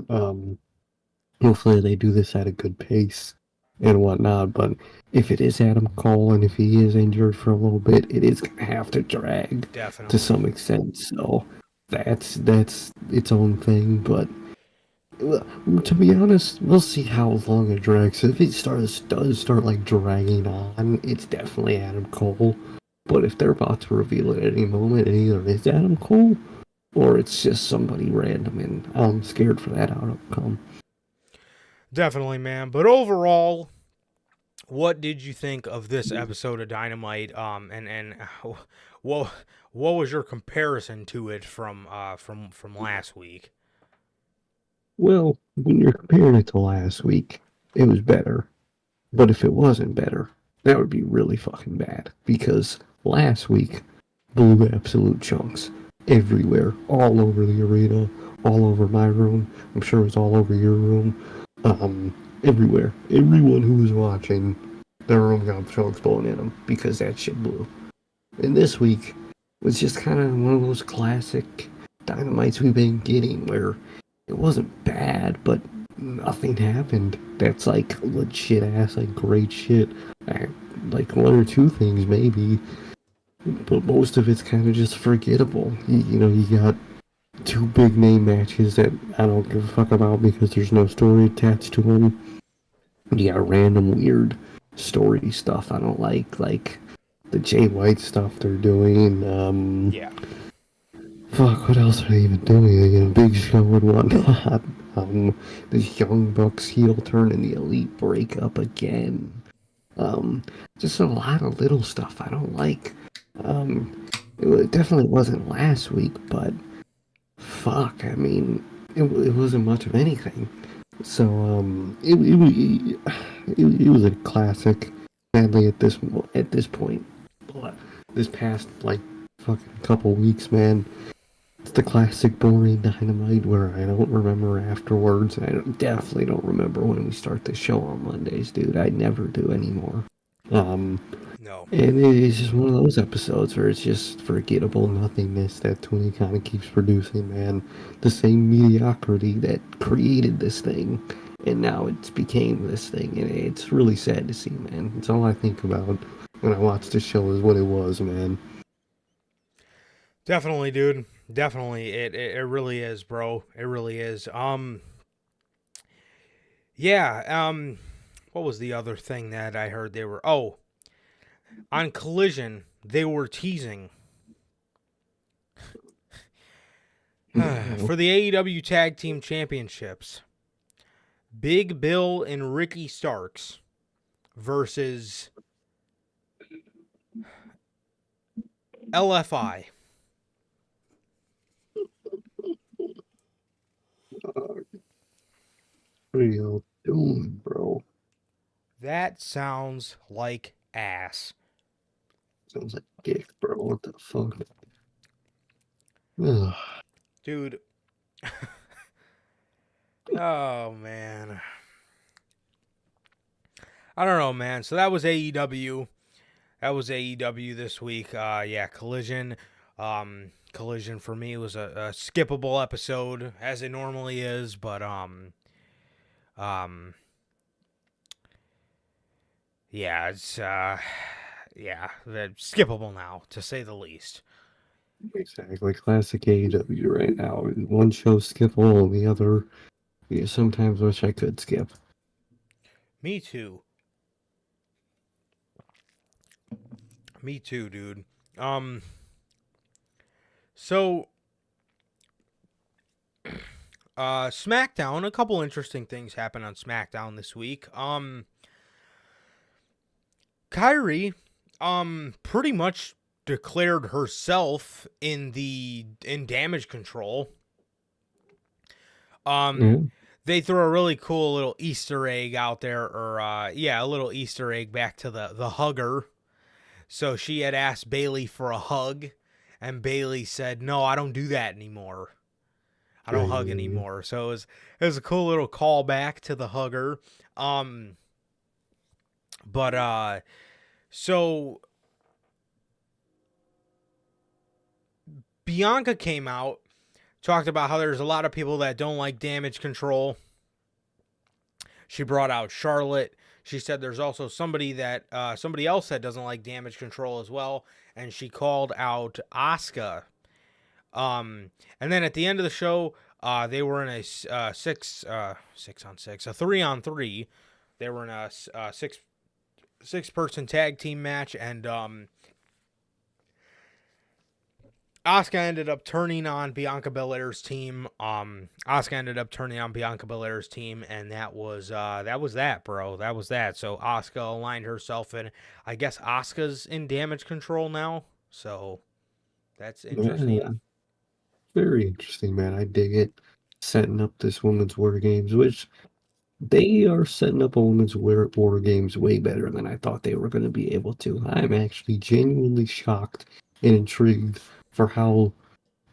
Hopefully they do this at a good pace and whatnot. But if it is Adam Cole and if he is injured for a little bit, it is gonna have to drag to some extent. So that's its own thing. But to be honest, we'll see how long it drags. If it does start like dragging on, it's definitely Adam Cole. But if they're about to reveal it at any moment, it either is Adam Cole or it's just somebody random, and I'm scared for that outcome. Definitely, man. But overall, what did you think of this episode of Dynamite? And what was your comparison to it from last week? Well, when you're comparing it to last week, it was better. But if it wasn't better, that would be really fucking bad. Because last week blew absolute chunks everywhere, all over the arena, all over my room. I'm sure it was all over your room. Everywhere. Everyone who was watching, their room got chunks blown in them because that shit blew. And this week was just kind of one of those classic Dynamites we've been getting where it wasn't bad, but nothing happened. That's like legit ass, like great shit. Like one or two things maybe, but most of it's kind of just forgettable. You got two big name matches that I don't give a fuck about because there's no story attached to them. You got random weird story stuff I don't like the Jay White stuff they're doing. Yeah. Fuck, what else are they even doing? They get a big show and whatnot. This Young Bucks heel turn and the Elite break up again. Um, just a lot of little stuff I don't like. It definitely wasn't last week, but fuck, I mean, it wasn't much of anything. So it was a classic. Sadly, at this point, but this past like fucking couple weeks, man, it's the classic boring Dynamite where I don't remember afterwards. Definitely don't remember when we start the show on Mondays, dude. I never do anymore. Um, No. and it's just one of those episodes where it's just forgettable nothingness that Tony kind of keeps producing, man. The same mediocrity that created this thing, and now it's became this thing, and it's really sad to see, man. It's all I think about when I watch the show is what it was, man. Definitely, dude. Definitely. It really is, bro. It really is. Yeah, what was the other thing that I heard they were on Collision, they were teasing for the AEW Tag Team Championships. Big Bill and Ricky Starks versus LFI. What are y'all doing, bro? That sounds like ass. Sounds like gift, bro. What the fuck? Ugh. Dude. Oh, man. I don't know, man. So that was AEW. That was AEW this week. Yeah, Collision. Collision for me was a skippable episode, as it normally is, but yeah, it's yeah, skippable now, to say the least. Exactly, classic AEW right now. One show skippable, and the other, you sometimes wish I could skip. Me too. Me too, dude. So SmackDown, a couple interesting things happened on SmackDown this week. Kyrie pretty much declared herself in Damage Control. Yeah. They threw a really cool little Easter egg out there, or a little Easter egg back to the hugger. So she had asked Bayley for a hug, and Bayley said, "No, I don't do that anymore. I don't hug anymore." So it was a cool little callback to the hugger. But so Bianca came out, talked about how there's a lot of people that don't like Damage Control. She brought out Charlotte. She said there's also somebody else that doesn't like Damage Control as well, and she called out Asuka. And then at the end of the show, they were in a 6-on-6, a 3-on-3. They were in a six-person tag team match, and Asuka ended up turning on Bianca Belair's team. And that was that, bro. That was that. So Asuka aligned herself in. I guess Asuka's in Damage Control now. So that's interesting. Yeah, very interesting, man. I dig it. Setting up this women's war games, which they are setting up a women's war games way better than I thought they were going to be able to. I'm actually genuinely shocked and intrigued for how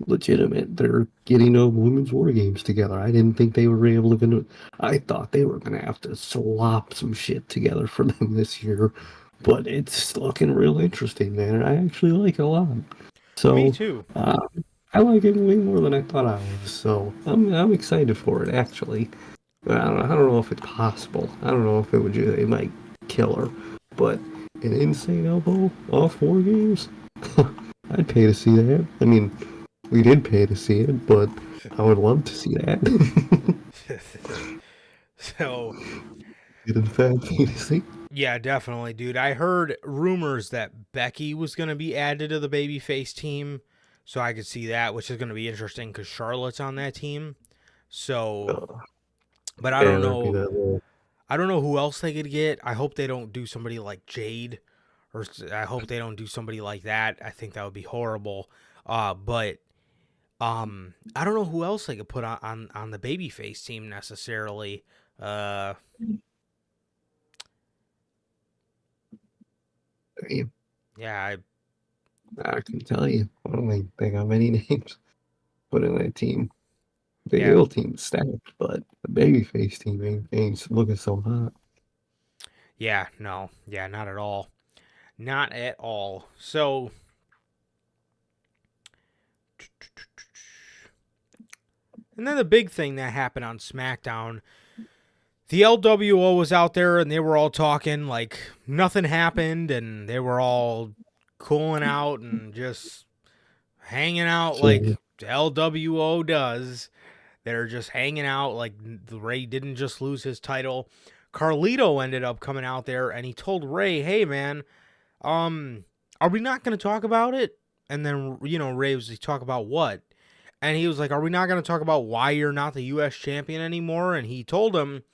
legitimate they're getting a women's war games together. I didn't think they were able to. I thought they were going to have to slop some shit together for them this year, but it's looking real interesting, man. And I actually like it a lot. Me So too. I like it way more than I thought I was. So I'm excited for it. Actually, I don't know if it's possible. I don't know if it might kill her, but an insane elbow off war games. I'd pay to see that. I mean, we did pay to see it, but I would love to see that. So Did in fact pay to see? yeah, definitely, dude. I heard rumors that Becky was going to be added to the babyface team, so I could see that, which is going to be interesting because Charlotte's on that team. So, Uh, but I yeah, don't there'd be know. that little. I don't know who else they could get. I hope they don't do somebody like Jade, or I hope they don't do somebody like that. I think that would be horrible. But I don't know who else they could put on the babyface team necessarily. Yeah, Yeah, I can tell you. I don't think they got many names put in that team. The yeah, heel team's stacked, but the babyface team ain't looking so hot. yeah. No, yeah, not at all. Not at all. So, and then the big thing that happened on SmackDown, the LWO was out there and they were all talking like nothing happened, and they were all cooling out and just hanging out like So, LWO does. They're just hanging out like Ray didn't just lose his title. Carlito ended up coming out there and he told Ray, "Hey man, are we not going to talk about it?" And then Ray was like, "Talk about what?" And he was like, "Are we not going to talk about why you're not the U.S. champion anymore?" And he told him,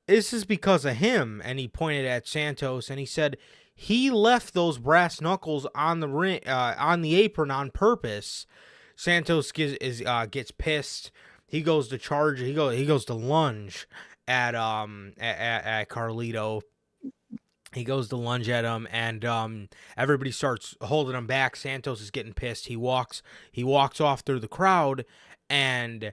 "This is because of him." And he pointed at Santos and he said he left those brass knuckles on the ring, on the apron on purpose. Santos gets pissed. He goes to charge. He goes to lunge at Carlito. He goes to lunge at him, and everybody starts holding him back. Santos is getting pissed. He walks off through the crowd, and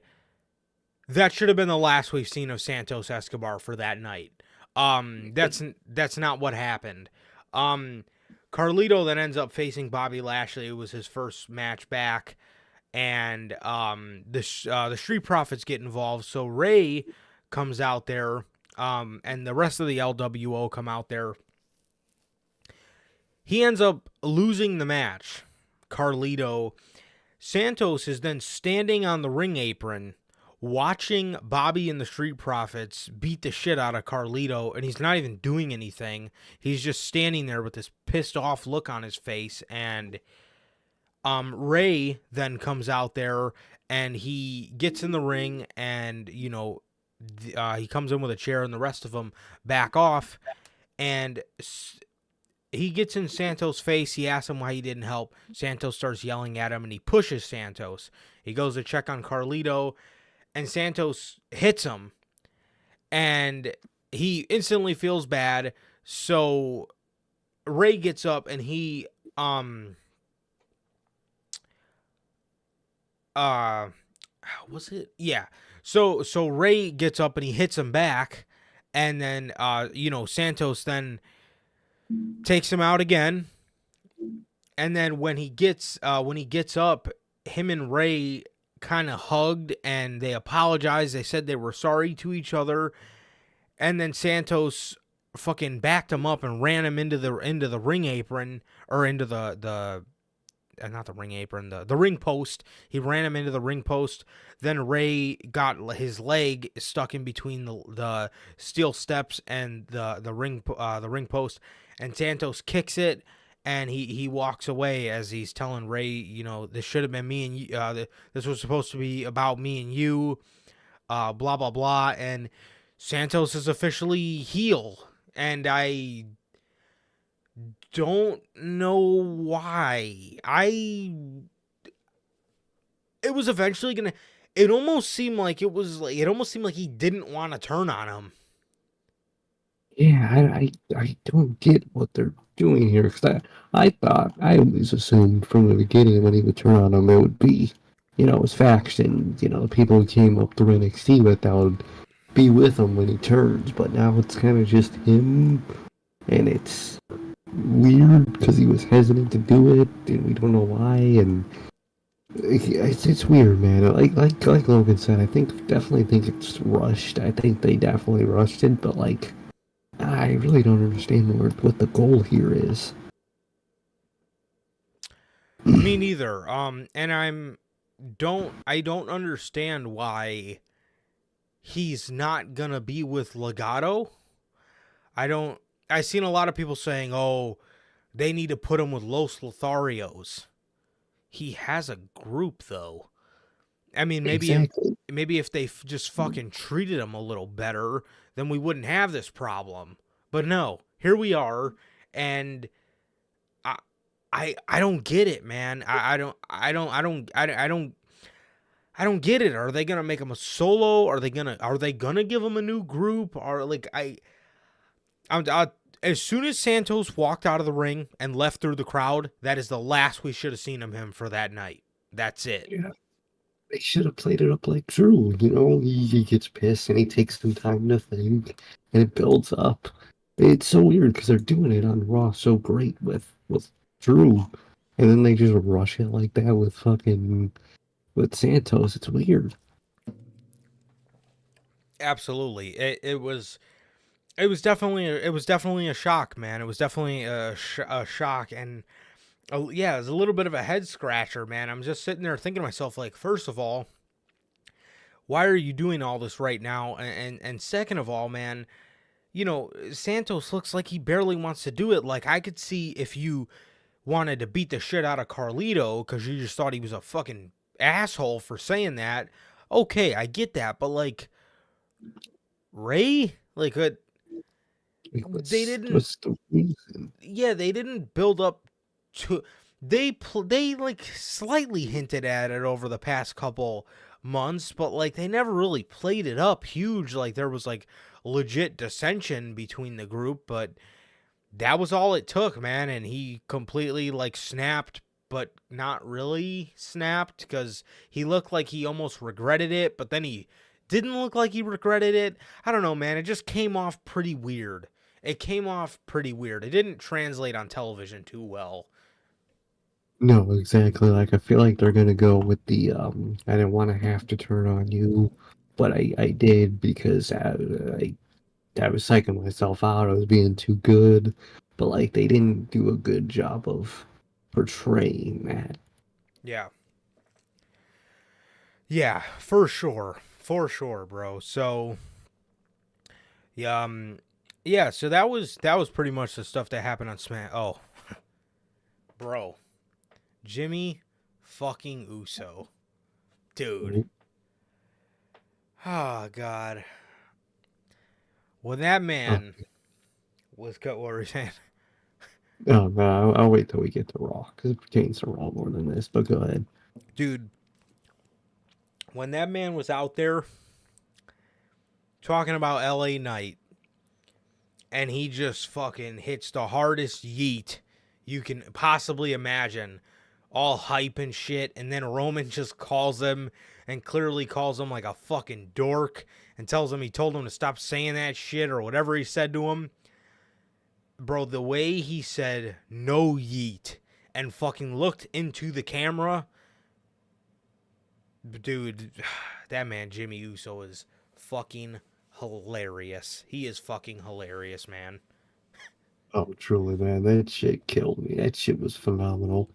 that should have been the last we've seen of Santos Escobar for that night. That's not what happened. Carlito then ends up facing Bobby Lashley. It was his first match back, and the Street Profits get involved. So Ray comes out there, and the rest of the LWO come out there. He ends up losing the match. Carlito. Santos is then standing on the ring apron watching Bobby and the Street Profits beat the shit out of Carlito, and he's not even doing anything. He's just standing there with this pissed off look on his face, and Ray then comes out there and he gets in the ring, and he comes in with a chair, and the rest of them back off, and he gets in Santos' face. He asks him why he didn't help. Santos starts yelling at him, and he pushes Santos. He goes to check on Carlito, and Santos hits him, and he instantly feels bad. So Ray gets up, and he was it? Yeah. So Ray gets up and he hits him back, and then Santos then takes him out again. And then when he gets up, him and Ray kind of hugged and they apologized. They said they were sorry to each other. And then Santos fucking backed him up and ran him into the ring apron, or into the not the ring apron, the ring post. He ran him into the ring post. Then Ray got his leg stuck in between the steel steps and the ring post, and Santos kicks it, and he walks away as he's telling Ray, this should have been me and you. This was supposed to be about me and you. Blah blah blah. And Santos is officially heel, and I don't know why. It was eventually gonna. It almost seemed like he didn't want to turn on him. yeah, I don't get what they're doing here, because I thought, I always assumed from the beginning when he would turn on him, it would be, his faction, the people who came up through NXT with that would be with him when he turns, but now it's kind of just him, and it's weird because he was hesitant to do it, and we don't know why, and it's weird, man. Like Logan said, definitely think it's rushed. I think they definitely rushed it, but I really don't understand what the goal here is. Me neither. And I don't understand why he's not gonna be with Legado. I seen a lot of people saying, "Oh, they need to put him with Los Lotharios." He has a group though, I mean, Exactly. maybe if they just fucking treated him a little better, then we wouldn't have this problem. But no, here we are, and I I don't get it, man. I don't get it. Are they gonna make him a solo? Are they gonna give him a new group? Or like as soon as Santos walked out of the ring and left through the crowd, that is the last we should have seen of him for that night. That's it. Yeah. They should have played it up like Drew. You know, he gets pissed and he takes some time to think, and it builds up. It's so weird because they're doing it on Raw so great with Drew, and then they just rush it like that with Santos. It's weird. Absolutely. It was definitely a shock, man. It was definitely a shock, and yeah, it was a little bit of a head scratcher, man. I'm just sitting there thinking to myself, like, first of all, why are you doing all this right now? And second of all, man, you know, Santos looks like he barely wants to do it. Like, I could see if you wanted to beat the shit out of Carlito because you just thought he was a fucking asshole for saying that. Okay, I get that, but like Ray, like Like, they didn't. what's the reason? Yeah, they didn't build up to. They like slightly hinted at it over the past couple months, but like they never really played it up huge. Like there was like legit dissension between the group, but that was all it took, man. And he completely like snapped, but not really snapped because he looked like he almost regretted it, but then he didn't look like he regretted it. I don't know, man. It just came off pretty weird. It came off pretty weird. It didn't translate on television too well. No, exactly. Like I feel like they're gonna go with the I didn't want to have to turn on you, but I did because I was psyching myself out. I was being too good, but like they didn't do a good job of portraying that. Yeah. Yeah, for sure. For sure, bro. So, yeah, yeah, so that was pretty much the stuff that happened on Smack. Oh, bro. Jimmy fucking Uso. Dude. Oh god. When that Oh, man was cut, what were you saying? oh no, I'll wait till we get to Raw because it pertains to Raw more than this. But go ahead. Dude, when that man was out there talking about LA Knight and he just fucking hits the hardest yeet you can possibly imagine, all hype and shit, and then Roman just calls him and clearly calls him like a fucking dork and tells him he told him to stop saying that shit or whatever he said to him. Bro, the way he said no yeet and fucking looked into the camera, dude, that man Jimmy Uso is fucking hilarious. He is fucking hilarious, man. Oh, truly, man, that shit killed me. That shit was phenomenal.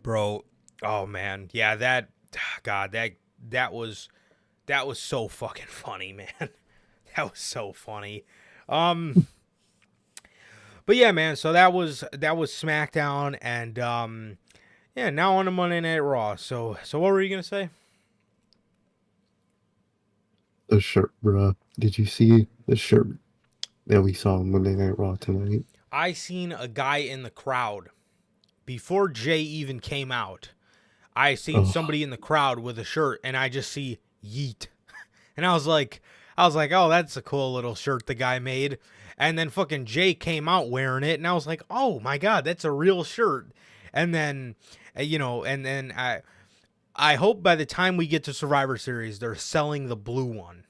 Bro, oh man. Yeah, that god, that was so fucking funny, man. That was so funny. But yeah, man, so that was SmackDown and yeah, now on to Monday Night Raw. So what were you going to say? The shirt, bruh. Did you see the shirt that we saw on Monday Night Raw tonight? I seen a guy in the crowd before Jay even came out. I seen Oh, somebody in the crowd with a shirt and I just see yeet. And I was like, "Oh, that's a cool little shirt the guy made." And then fucking Jay came out wearing it and I was like, "Oh my god, that's a real shirt." And then and then I hope by the time we get to Survivor Series they're selling the blue one.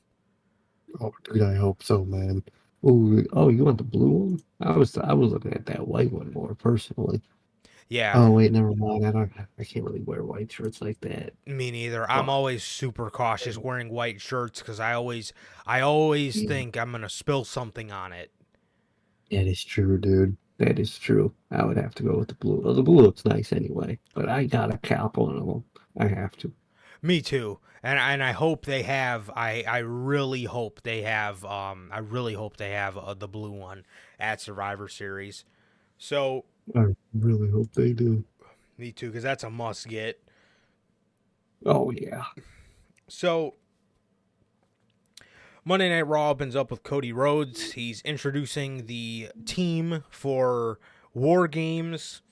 oh, dude, I hope so, man. Oh, you want the blue one? I was looking at that white one more personally. Yeah, Oh wait, never mind. I can't really wear white shirts like that. me neither. I'm Fuck. always super cautious wearing white shirts cuz I always Yeah, think I'm going to spill something on it. that is true, dude. That is true. I would have to go with the blue. Well, the blue looks nice anyway, but I got a cap on them. I have to. Me too. And I hope they have I really hope they have I really hope they have the blue one at Survivor Series. So, I really hope they do. me too cuz that's a must get. Oh yeah. So Monday Night Raw opens up with Cody Rhodes. He's introducing the team for War Games.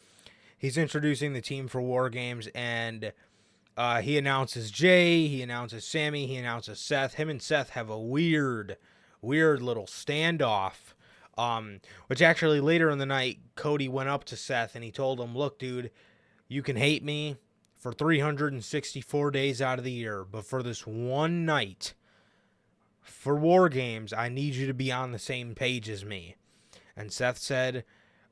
And he announces Jay, he announces Sammy, he announces Seth. Him and Seth have a weird little standoff. Which actually later in the night, Cody went up to Seth and he told him, "Look, dude, you can hate me for 364 days out of the year, but for this one night, for War Games, I need you to be on the same page as me." And Seth said,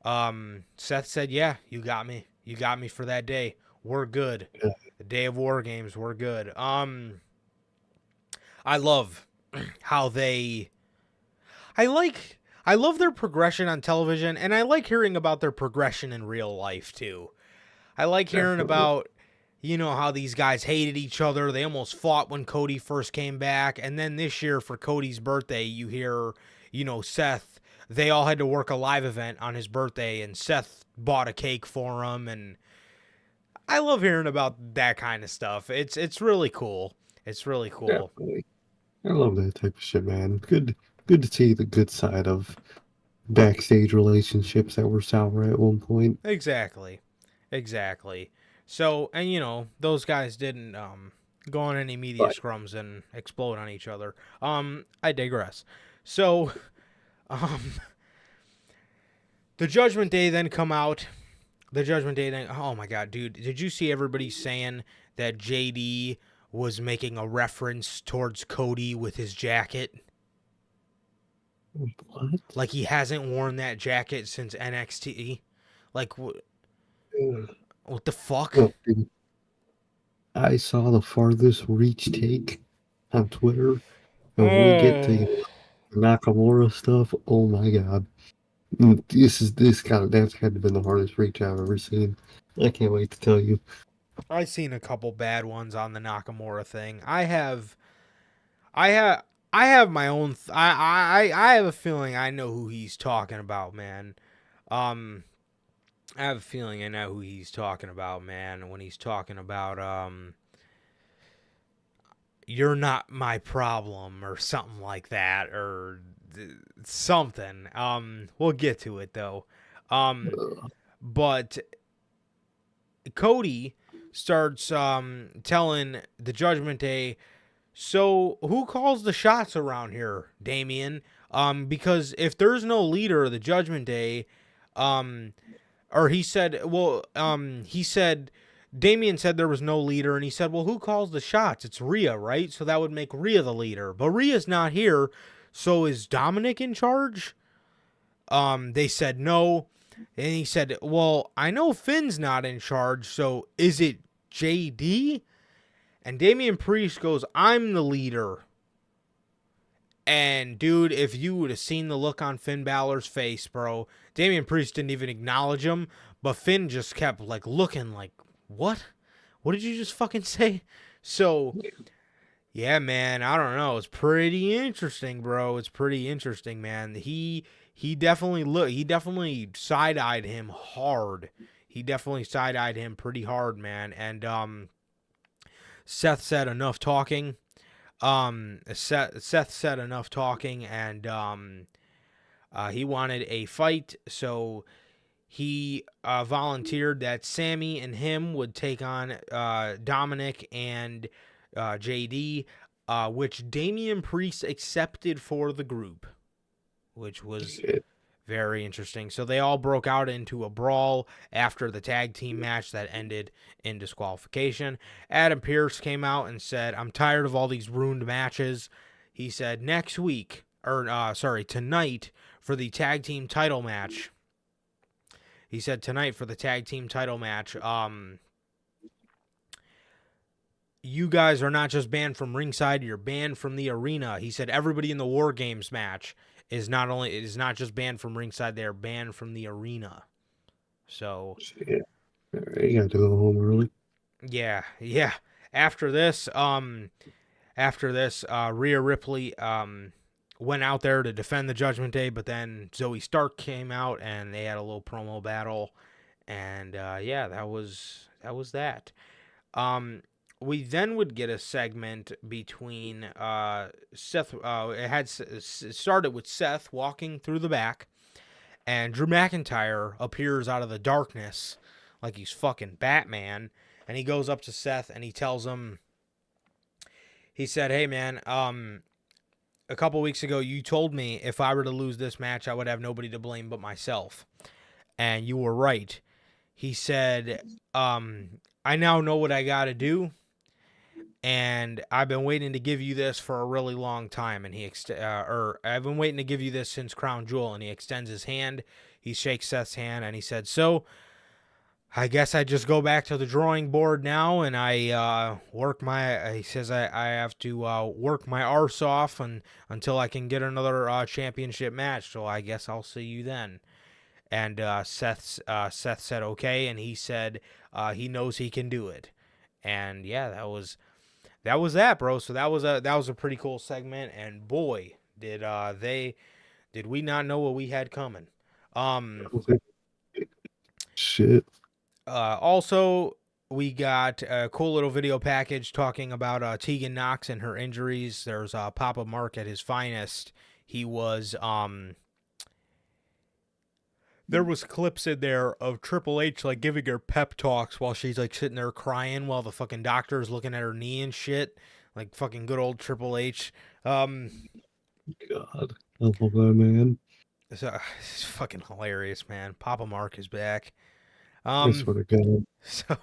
"Yeah, you got me. You got me for that day. We're good. Yeah. The day of War Games, we're good." I love how I love their progression on television, and I like hearing about their progression in real life too. I like hearing about, how these guys hated each other. They almost fought when Cody first came back. And then this year for Cody's birthday, you hear, Seth, they all had to work a live event on his birthday and Seth bought a cake for him. And I love hearing about that kind of stuff. It's really cool. It's really cool. Definitely. I love that type of shit, man. Good to see the good side of backstage relationships that were sour at one point. Exactly. So, and those guys didn't go on any media But scrums and explode on each other. I digress. So, um, the Judgment Day then come out. Oh my God, dude, did you see everybody saying that JD was making a reference towards Cody with his jacket? what? Like he hasn't worn that jacket since NXT. Like what the fuck? Look, dude, I saw the farthest reach take on Twitter. And when we get to Nakamura stuff, oh my God. That's got to have been the hardest reach I've ever seen. I can't wait to tell you. I've seen a couple bad ones on the Nakamura thing. I have my own. I have a feeling I know who he's talking about, man. I have a feeling I know who he's talking about, man. When he's talking about "you're not my problem" or something like that, or something. We'll get to it though. But Cody starts telling the Judgment Day, "So who calls the shots around here, Damian? Because if there's no leader of the Judgment Day, or he said, Damian said there was no leader, and he said, well, who calls the shots? It's Rhea, right? So that would make Rhea the leader. But Rhea's not here, so is Dominic in charge?" They said no. And he said, well, I know Finn's not in charge, so is it JD? And Damian Priest goes, "I'm the leader." And dude, if you would have seen the look on Finn Balor's face, bro, Damian Priest didn't even acknowledge him, but Finn just kept looking like, what? What did you just fucking say? So, yeah, man, I don't know. It's pretty interesting, bro. It's pretty interesting, man. He definitely side-eyed him hard. He definitely side-eyed him pretty hard, man. And Seth said enough talking. Seth said enough talking, and he wanted a fight, so he volunteered that Sammy and him would take on Dominic and JD, which Damian Priest accepted for the group, which was very interesting. So they all broke out into a brawl after the tag team match that ended in disqualification. Adam Pearce came out and said, "I'm tired of all these ruined matches." He said tonight for the tag team title match. You guys are not just banned from ringside, you're banned from the arena. He said everybody in the War Games match is not just banned from ringside, they're banned from the arena. So Yeah. You got to go home early. Yeah. After this, Rhea Ripley went out there to defend the Judgment Day, but then Zoe Stark came out and they had a little promo battle, and that was that. we then would get a segment between Seth. It started with Seth walking through the back, and Drew McIntyre appears out of the darkness like he's fucking Batman, and he goes up to Seth and he tells him. He said, "Hey man, a couple weeks ago you told me if I were to lose this match, I would have nobody to blame but myself, and you were right." He said, "I now know what I got to do." And I've been waiting to give you this for a really long time. And I've been waiting to give you this since Crown Jewel. And he extends his hand. He shakes Seth's hand and he said, "So I guess I just go back to the drawing board now and I work my." He says I have to work my arse off until I can get another championship match. So I guess I'll see you then. And Seth said okay, and he said he knows he can do it. And yeah, that was that, bro. So that was a pretty cool segment, and boy, did we not know what we had coming. Shit. Also, we got a cool little video package talking about Tegan Nox and her injuries. There's Papa Mark at his finest. He was there was clips in there of Triple H like giving her pep talks while she's like sitting there crying while the fucking doctor's looking at her knee and shit. Like fucking good old Triple H. God, I love that man. It's fucking hilarious, man. Papa Mark is back. I swear to God. So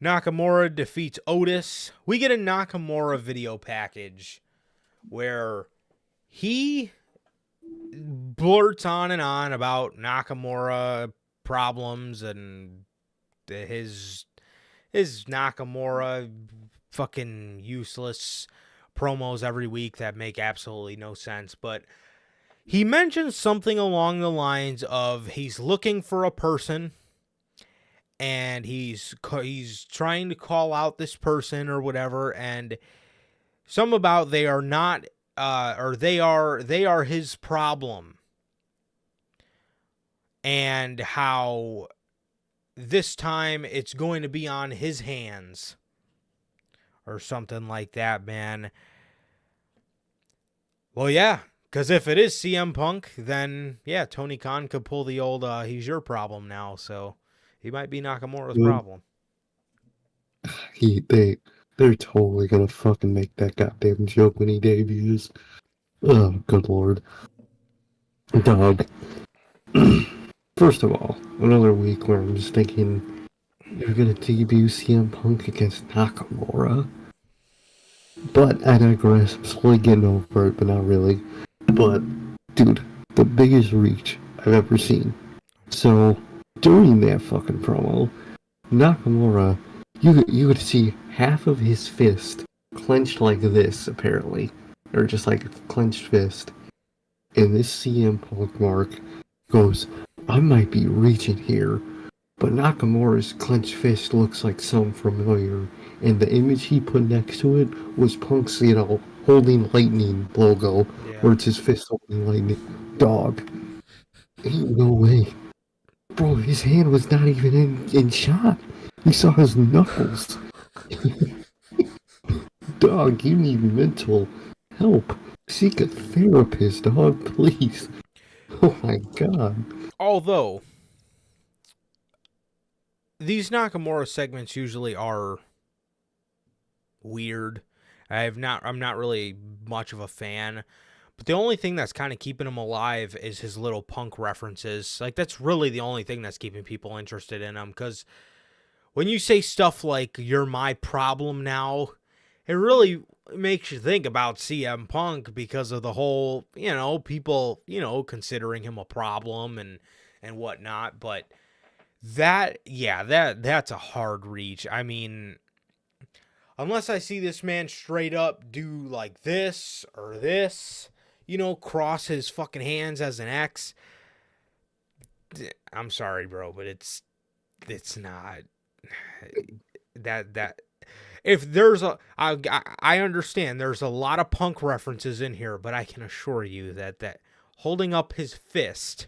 Nakamura defeats Otis. We get a Nakamura video package where he blurts on and on about Nakamura problems and his Nakamura fucking useless promos every week that make absolutely no sense. But he mentions something along the lines of he's looking for a person and he's trying to call out this person or whatever, and some about they are not or they are his problem, and how this time it's going to be on his hands or something like that, man. Well, yeah, because if it is CM Punk, then yeah, Tony Khan could pull the old he's your problem now, so he might be Nakamura's problem. They're totally gonna fucking make that goddamn joke when he debuts. Oh, good lord. Dog. First of all, another week where I'm just thinking, you're gonna debut CM Punk against Nakamura? But I digress, I'm slowly getting over it, but not really. But, dude, the biggest reach I've ever seen. So, during that fucking promo, Nakamura, you could see half of his fist clenched like this, apparently. Or just like a clenched fist. And this CM Punk mark goes, I might be reaching here, but Nakamura's clenched fist looks like something familiar. And the image he put next to it was Punk's, holding lightning logo, where it's his fist holding lightning. Dog. Ain't no way. Bro, his hand was not even in shot. You saw his knuckles. Dog, you need mental help. Seek a therapist, dog, please. Oh my god. Although, these Nakamura segments usually are weird. I'm not really much of a fan. But the only thing that's kind of keeping him alive is his little Punk references. Like, that's really the only thing that's keeping people interested in him. Because when you say stuff like, you're my problem now, it really makes you think about CM Punk because of the whole, people, considering him a problem and whatnot. But that's a hard reach. I mean, unless I see this man straight up do like this or this, cross his fucking hands as an X. I'm sorry, bro, but it's not that if there's I understand there's a lot of Punk references in here, but I can assure you that holding up his fist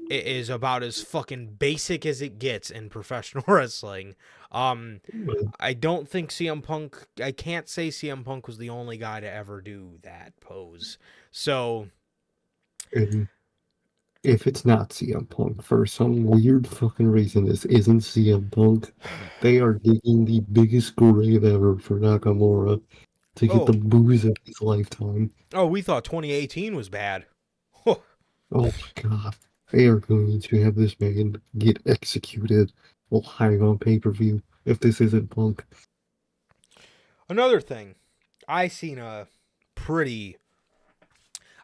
is about as fucking basic as it gets in professional wrestling. I don't think CM Punk. I can't say CM Punk was the only guy to ever do that pose. So, And if it's not CM Punk, for some weird fucking reason, this isn't CM Punk, they are digging the biggest grave ever for Nakamura to get the oh, booze of his lifetime. we thought 2018 was bad. Oh my god. They are going to have this man get executed live on pay-per-view if this isn't Punk. Another thing, I seen a pretty.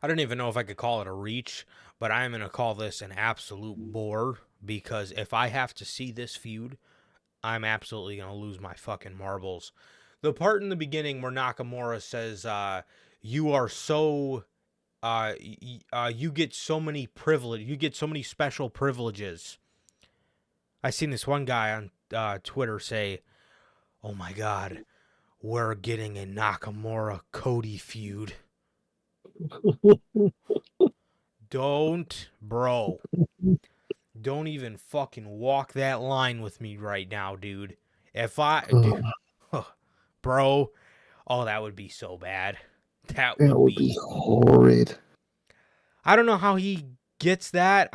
I don't even know if I could call it a reach, but I'm gonna call this an absolute bore because if I have to see this feud, I'm absolutely gonna lose my fucking marbles. The part in the beginning where Nakamura says, "You are so, you get so many privilege, you get so many special privileges." I seen this one guy on Twitter say, "Oh my god, we're getting a Nakamura Cody feud." Don't, bro. Don't even fucking walk that line with me right now, dude. If I, dude, bro, oh, that would be so bad. That That would would be be. horrid. I don't know how he gets that.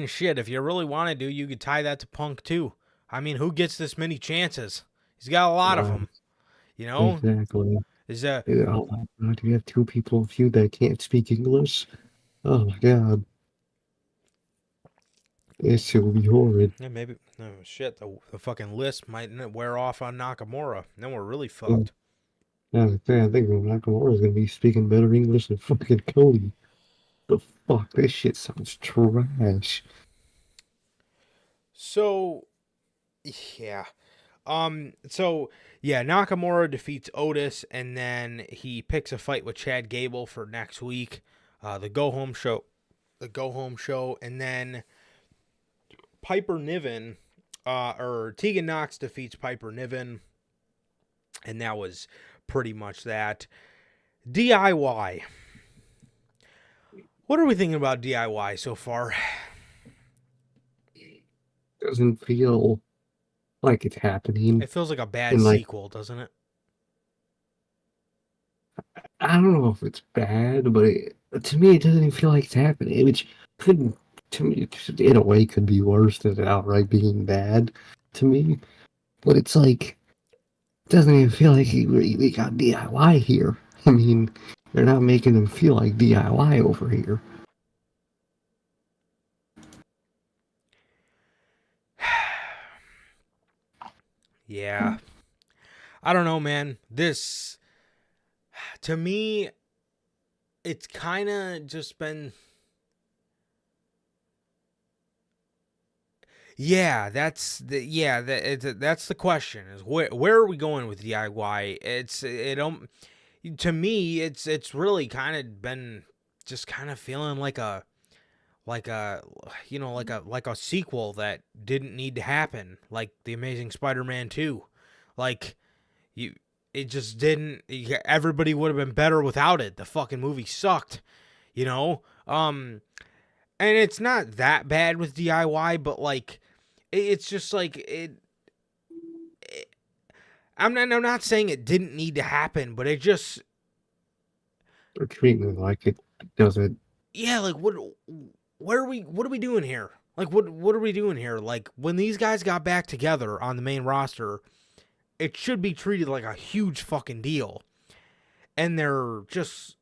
Shit. If you really want to do, you could tie that to Punk too. I mean, who gets this many chances? He's got a lot of them. You know, Exactly. is Oh my god, you have two people with you that can't speak English? Oh my god. This will be horrid. yeah, maybe. Oh shit. The fucking list might wear off on Nakamura. Then we're really Yeah, fucked. I think Nakamura is going to be speaking better English than fucking Cody. The fuck? This shit sounds trash. So yeah. So yeah, Nakamura defeats Otis, and then he picks a fight with Chad Gable for next week. The go home show. And then Piper Niven, or Tegan Knox defeats Piper Niven, and that was pretty much that. DIY. What are we thinking about DIY so far? Doesn't feel like it's happening. It feels like a bad And like, sequel, doesn't it? I don't know if it's bad, but to me, it doesn't even feel like it's happening. Which could, to me, in a way, could be worse than it outright being bad to me. But it's like, it doesn't even feel like we got DIY here. I mean, they're not making them feel like DIY over here. Yeah. I don't know, man. This, to me, it's kind of just been. Yeah, that's that's the question. Is where are we going with DIY? To me, it's really kind of been just kind of feeling like a like a sequel that didn't need to happen, like The Amazing Spider-Man 2. Like you it just didn't. Everybody would have been better without it. The fucking movie sucked, you know? And it's not that bad with DIY, but like it's just like I'm not saying it didn't need to happen, but it just They're treating it like it doesn't. yeah, like what are we doing here? Like what are we doing here? Like when these guys got back together on the main roster, it should be treated like a huge fucking deal. And they're just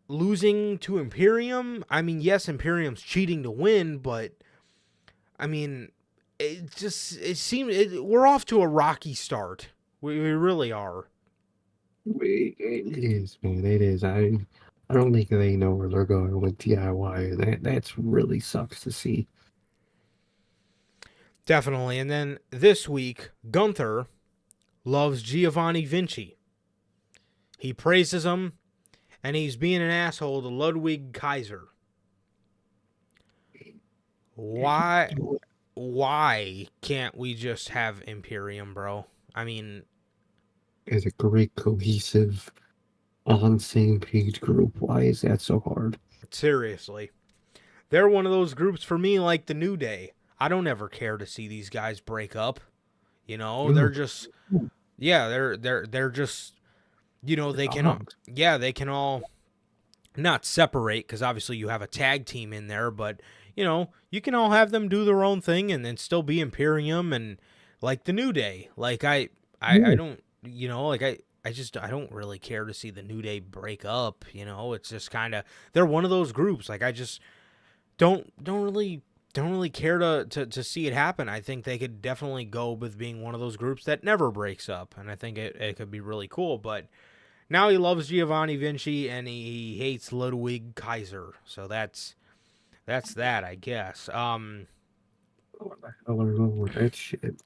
losing to Imperium. I mean, yes, Imperium's cheating to win, but I mean, we're off to a rocky start. We really are. It is, man. It is. I don't think they know where they're going with DIY. That's really sucks to see. Definitely. And then this week, Gunther loves Giovanni Vinci. He praises him, and he's being an asshole to Ludwig Kaiser. Why can't we just have Imperium, bro? I mean, As a great cohesive, on same page group, why is that so hard? seriously. They're one of those groups for me like the New Day. I don't ever care to see these guys break up. You know, they're No, just yeah, they're just you know, they can all, odd. yeah, they can all not separate because obviously you have a tag team in there, but you know, you can all have them do their own thing and then still be Imperium and like the New Day. Like I Yeah. don't, you know, like I don't really care to see the New Day break up. You know, it's just kind of they're one of those groups. Like I just don't really care to see it happen. I think they could definitely go with being one of those groups that never breaks up, and I think it could be really cool. But now he loves Giovanni Vinci and he hates Ludwig Kaiser, so that's that, I guess. What the hell are wrong with that shit?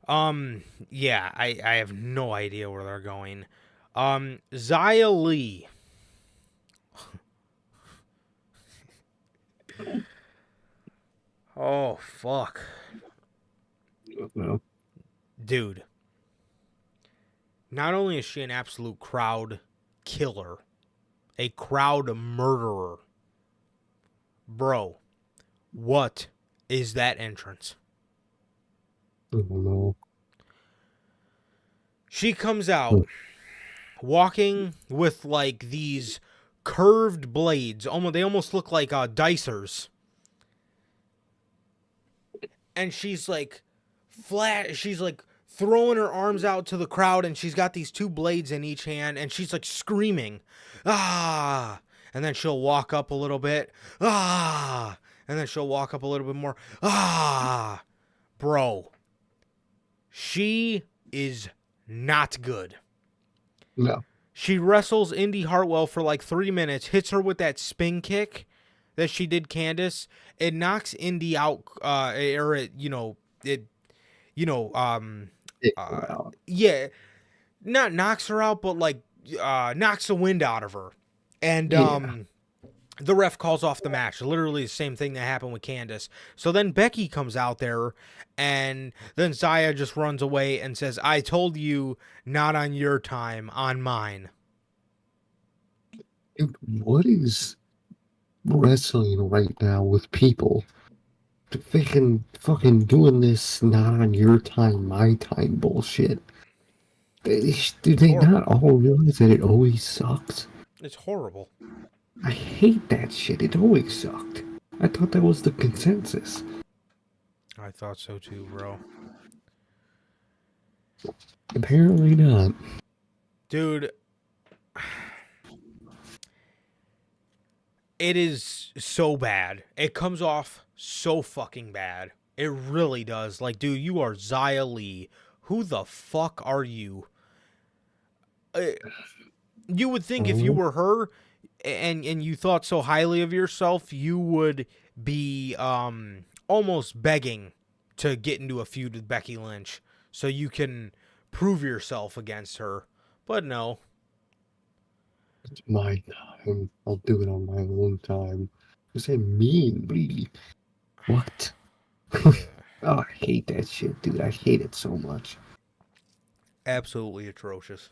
Yeah, I have no idea where they're going. Xia Li. Oh fuck, No. dude. Not only is she an absolute crowd killer, a crowd murderer, bro. What is that entrance? I don't know. She comes out walking with like these curved blades. They almost look like dicers. And she's like flat. She's like throwing her arms out to the crowd, and she's got these two blades in each hand, and she's like screaming, ah! And then she'll walk up a little bit, ah! And then she'll walk up a little bit more, ah! Bro, she is not good. No. She wrestles Indy Hartwell for like 3 minutes, hits her with that spin kick that she did Candace. It knocks Indy out, Wow. yeah, not knocks her out, but like knocks the wind out of her. And Yeah. the ref calls off the match. Literally the same thing that happened with Candace. So then Becky comes out there, and then Xia just runs away and says, I told you, not on your time, on mine. Dude, what is wrestling right now with people? Fucking doing this not on your time, my time bullshit. Do they Horrible. not all realize that it always sucks? It's horrible. I hate that shit. It always sucked. I thought that was the consensus. I thought so too, bro. Apparently not. Dude, it is so bad. It comes off so fucking bad. It really does. Like, dude, you are Xia Li. Who the fuck are you? You would think if you were her and you thought so highly of yourself, you would be almost begging to get into a feud with Becky Lynch so you can prove yourself against her. But no. It's my time. I'll do it on my own time. What does that mean, really? What? Oh, I hate that shit, dude. I hate it so much. Absolutely atrocious.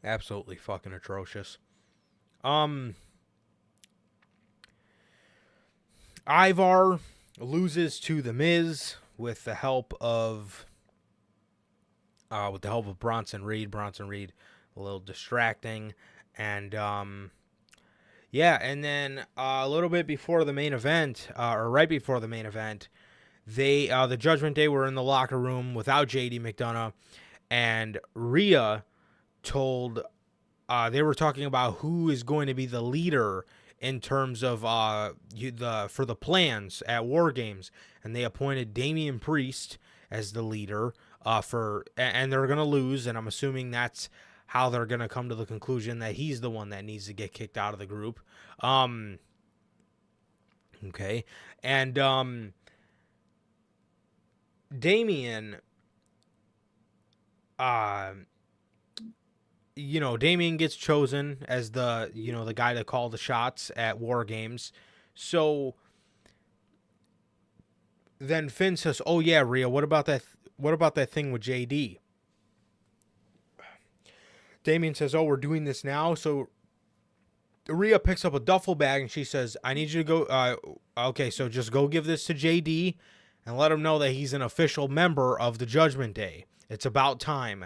Absolutely fucking atrocious. Ivar loses to The Miz with the help of Bronson Reed. Bronson Reed a little distracting, and yeah, and then a little bit before the main event, or right before the main event, they the Judgment Day were in the locker room without JD McDonough, and Rhea told they were talking about who is going to be the leader in terms of for the plans at War Games, and they appointed Damian Priest as the leader and they're gonna lose, and I'm assuming that's how they're gonna come to the conclusion that he's the one that needs to get kicked out of the group. Okay, and Damian, Damian gets chosen as the guy to call the shots at War Games. So then Finn says, "Oh yeah, Rhea, what about that? What about that thing with JD?" Damian says, "Oh, we're doing this now." So Rhea picks up a duffel bag and she says, I need you to go. Okay, so just go give this to JD and let him know that he's an official member of the Judgment Day. It's about time.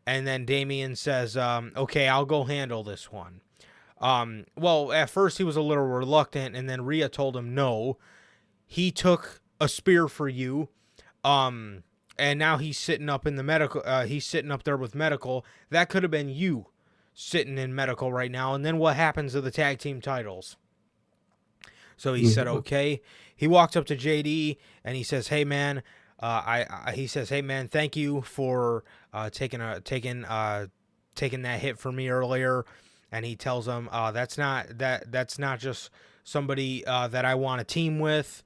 And then Damian says, okay, I'll go handle this one. Well, at first he was a little reluctant, and then Rhea told him no. He took a spear for you. And now he's sitting up in the medical. He's sitting up there with medical. That could have been you sitting in medical right now. And then what happens to the tag team titles? So he said, okay. He walks up to JD and he says, hey man, he says, hey man, thank you for taking that hit for me earlier. And he tells him, that's not just somebody that I want to team with.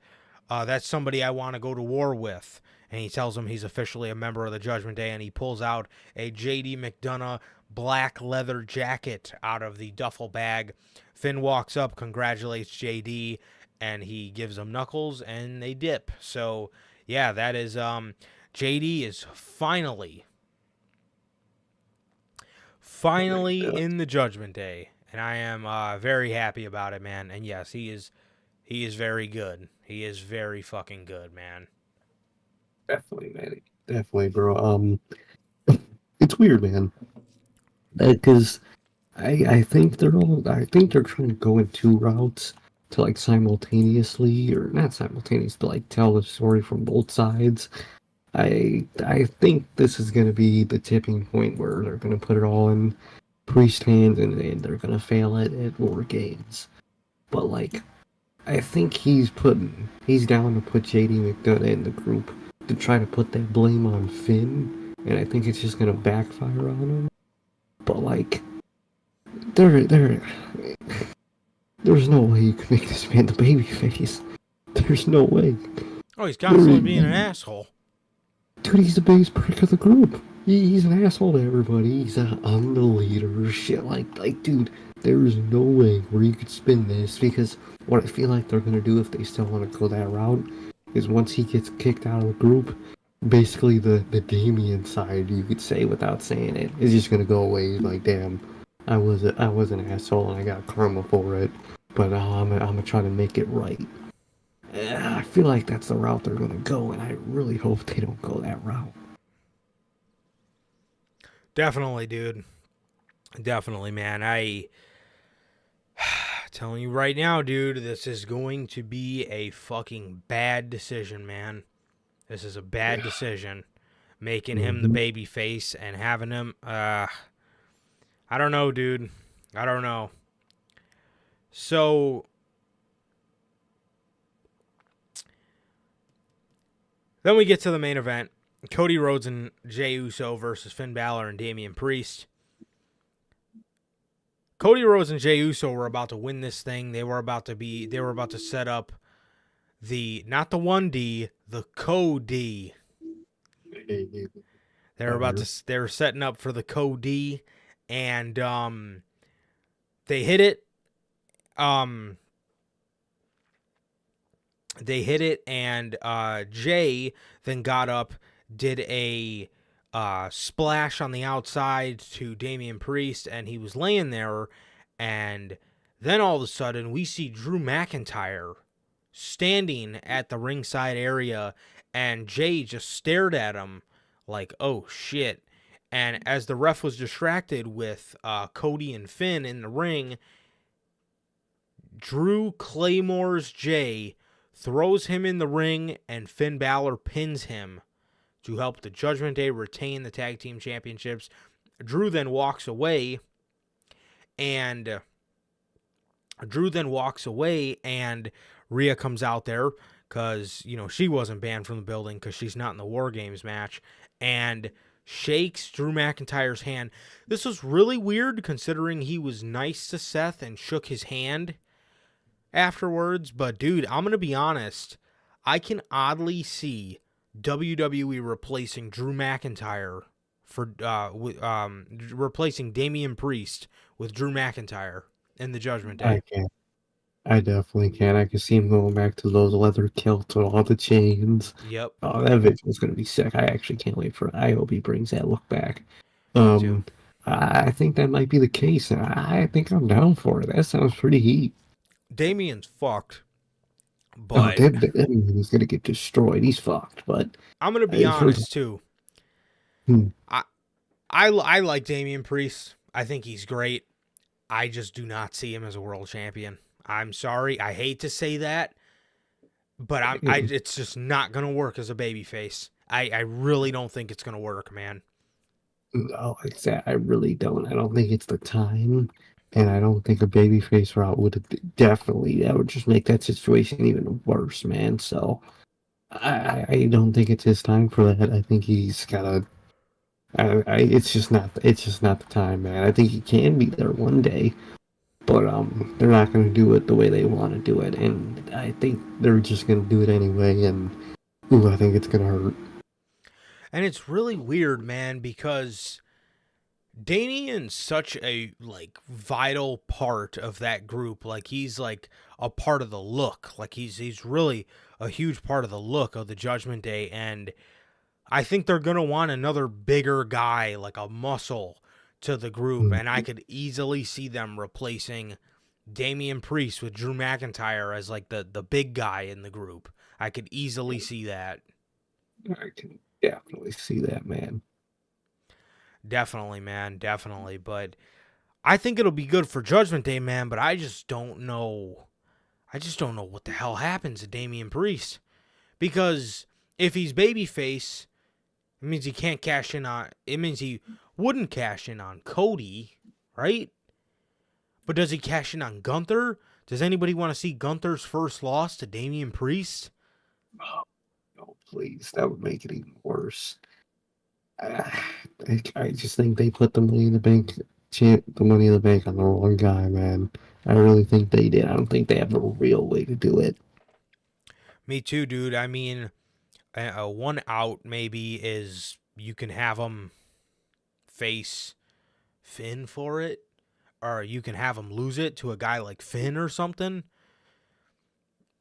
That's somebody I want to go to war with. And he tells him he's officially a member of the Judgment Day, and he pulls out a J.D. McDonough black leather jacket out of the duffel bag. Finn walks up, congratulates J.D., and he gives him knuckles, and they dip. So, yeah, that is, J.D. is finally in the Judgment Day, and I am very happy about it, man. And yes, he is very good. He is very fucking good, man. Definitely, man. Definitely, bro. It's weird, man. Because I think they're trying to go in two routes to like simultaneously, or not simultaneous, but like tell the story from both sides. I think this is gonna be the tipping point where they're gonna put it all in Priest hands, and they're gonna fail it at War Games. But like, I think he's down to put JD McDonough in the group to try to put that blame on Finn, and I think it's just gonna backfire on him. But like, there's no way you can make this man the babyface. There's no way. Oh, he's constantly being an asshole. Dude, he's the biggest prick of the group. He's an asshole to everybody. I'm the leader. Shit, like, dude, there is no way where you could spin this, because what I feel like they're gonna do if they still want to go that route is once he gets kicked out of the group, basically the Damian side, you could say without saying it, is just gonna go away. He's like, damn, I was an asshole and I got karma for it, but I'm gonna try to make it right. I feel like that's the route they're gonna go, and I really hope they don't go that route. Definitely, dude. Definitely, man. Telling you right now, dude, this is going to be a fucking bad decision, man. This is a bad decision. Making him the baby face and having him, I don't know, dude. I don't know. So, then we get to the main event. Cody Rhodes and Jey Uso versus Finn Balor and Damian Priest. Cody Rhodes and Jey Uso were about to win this thing. They were about to set up not the 1D, the Co-D. They were setting up for the Co-D, and they hit it. And Jay then got up, did a splash on the outside to Damian Priest, and he was laying there, and then all of a sudden we see Drew McIntyre standing at the ringside area, and Jay just stared at him like, oh shit. And as the ref was distracted with Cody and Finn in the ring, Drew claymores Jay, throws him in the ring, and Finn Balor pins him to help the Judgment Day retain the tag team championships. Drew then walks away, and Rhea comes out there because, she wasn't banned from the building because she's not in the War Games match, and shakes Drew McIntyre's hand. This was really weird considering he was nice to Seth and shook his hand afterwards, but dude, I'm going to be honest, I can oddly see WWE replacing Drew McIntyre for replacing Damian Priest with Drew McIntyre in the Judgment Day. I definitely can. I can see him going back to those leather kilts with all the chains. Yep. Oh, that video's gonna be sick. I actually can't wait for it. I hope he brings that look back. Me too. I think that might be the case, and I think I'm down for it. That sounds pretty heat. Damien's fucked, Oh, but he's gonna get destroyed. He's fucked. But I'm gonna be first, honest too. hmm, I I like Damian Priest. I think he's great. I just do not see him as a world champion. I'm sorry. I hate to say that, but it's just not gonna work as a babyface. I really don't think it's gonna work, man. no, I really don't. I don't think it's the time, and I don't think a babyface route would definitely that would just make that situation even worse, man. So I don't think it's his time for that. I think he's gotta. It's just not the time, man. I think he can be there one day, but they're not gonna do it the way they want to do it, and I think they're just gonna do it anyway. And ooh, I think it's gonna hurt. And it's really weird, man, because Damien's such a like vital part of that group. Like he's like a part of the look. Like he's really a huge part of the look of the Judgment Day. And I think they're gonna want another bigger guy, like a muscle, to the group. And I could easily see them replacing Damian Priest with Drew McIntyre as like the big guy in the group. I could easily see that. I can definitely see that, man. Definitely, man. Definitely. But I think it'll be good for Judgment Day, man. But I just don't know. I just don't know what the hell happens to Damian Priest. Because if he's babyface, it means he can't cash in on. It means he wouldn't cash in on Cody, right? But does he cash in on Gunther? Does anybody want to see Gunther's first loss to Damian Priest? Oh, no, please. That would make it even worse. I just think they put the money in the bank, the money in the bank on the wrong guy, man. I really think they did. I don't think they have a real way to do it. Me too, dude. I mean, one out maybe is you can have him face Finn for it, or you can have him lose it to a guy like Finn or something.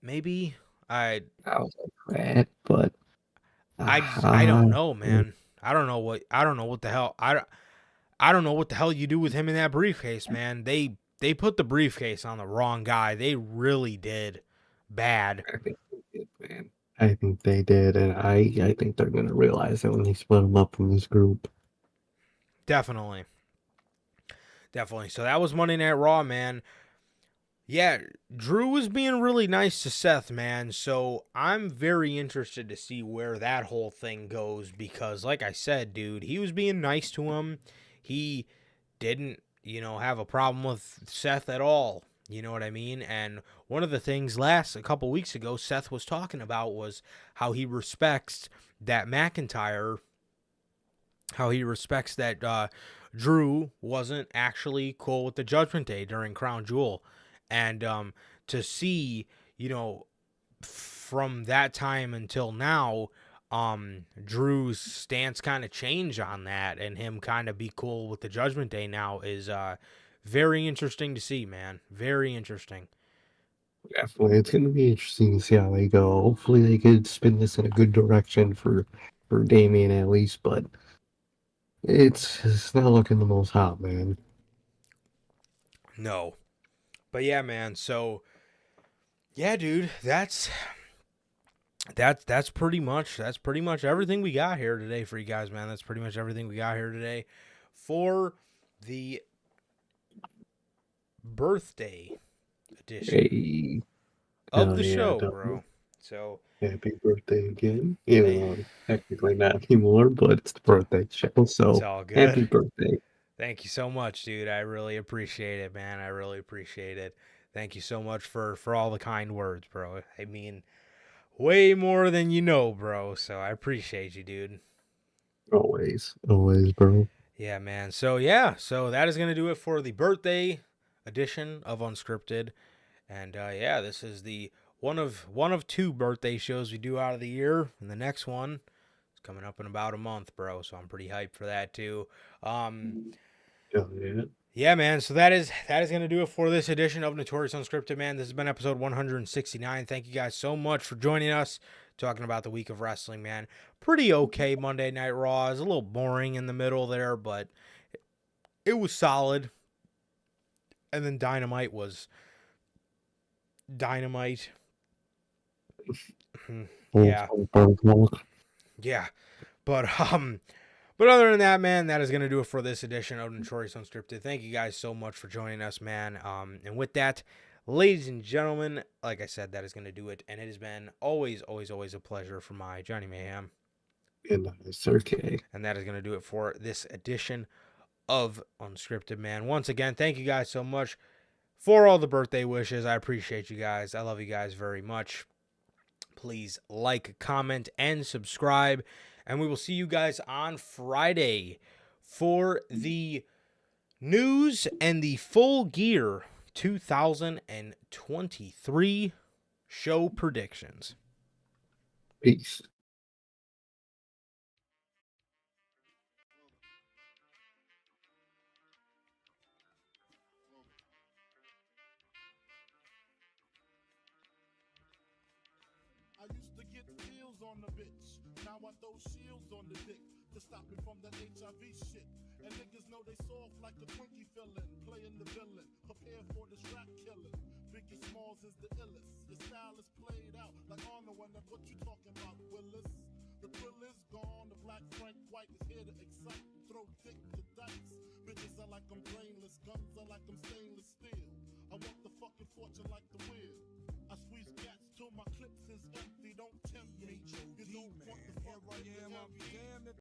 Maybe I was like that, but I don't know, man. I don't know what the hell I don't know what the hell you do with him in that briefcase, man. They put the briefcase on the wrong guy. They really did bad. I think they did, man. I think they did, and I think they're gonna realize that when they split them up from this group. Definitely. Definitely. So that was Monday Night Raw, man. Yeah, Drew was being really nice to Seth, man. So I'm very interested to see where that whole thing goes because, like I said, dude, he was being nice to him. He didn't, have a problem with Seth at all. You know what I mean? And one of the things a couple weeks ago, Seth was talking about was how he respects that Drew wasn't actually cool with the Judgment Day during Crown Jewel. And to see, from that time until now, Drew's stance kind of change on that and him kind of be cool with the Judgment Day now is very interesting to see, man. Very interesting. Definitely, it's gonna be interesting to see how they go. Hopefully, they could spin this in a good direction for Damien at least, but it's not looking the most hot, man. No. But yeah, man. So yeah, dude, that's pretty much everything we got here today for you guys, man. That's pretty much everything we got here today for the birthday edition of the show, bro. So happy birthday again. Even though technically not anymore, but it's the birthday show, so it's all good. Happy birthday. Thank you so much, dude. I really appreciate it, man. I really appreciate it. Thank you so much for all the kind words, bro. I mean, way more than you know, bro. So I appreciate you, dude. Always, bro. Yeah, man. So that is gonna do it for the birthday edition of Unscripted. And this is the one of two birthday shows we do out of the year, and the next one is coming up in about a month, bro. So I'm pretty hyped for that too. Yeah, man. So that is gonna do it for this edition of Notorious Unscripted, man. This has been episode 169. Thank you guys so much for joining us, talking about the week of wrestling, man. Pretty okay Monday Night Raw. It's a little boring in the middle there, but it was solid. And then Dynamite was Dynamite. Yeah. Yeah. But other than that, man, that is going to do it for this edition of Notorious Unscripted. Thank you guys so much for joining us, man. And with that, ladies and gentlemen, like I said, that is going to do it. And it has been always a pleasure for my Johnny Mayhem. And it's okay. And that is going to do it for this edition of Unscripted, man. Once again, thank you guys so much for all the birthday wishes. I appreciate you guys. I love you guys very much. Please like, comment, and subscribe. And we will see you guys on Friday for the news and the Full Gear 2023 show predictions. Peace. I used to get pills on the bitch. Now I throw shields on the dick to stop me from that HIV shit. And niggas know they soft like a Twinkie fillin', playing the villain, prepare for this rap killing. Biggie Smalls is the illest. Your style is played out like Arnold, and that's what you talking about, Willis. The thrill is gone. The black Frank White is here to excite, throw dick to dice. Bitches are like I'm playing.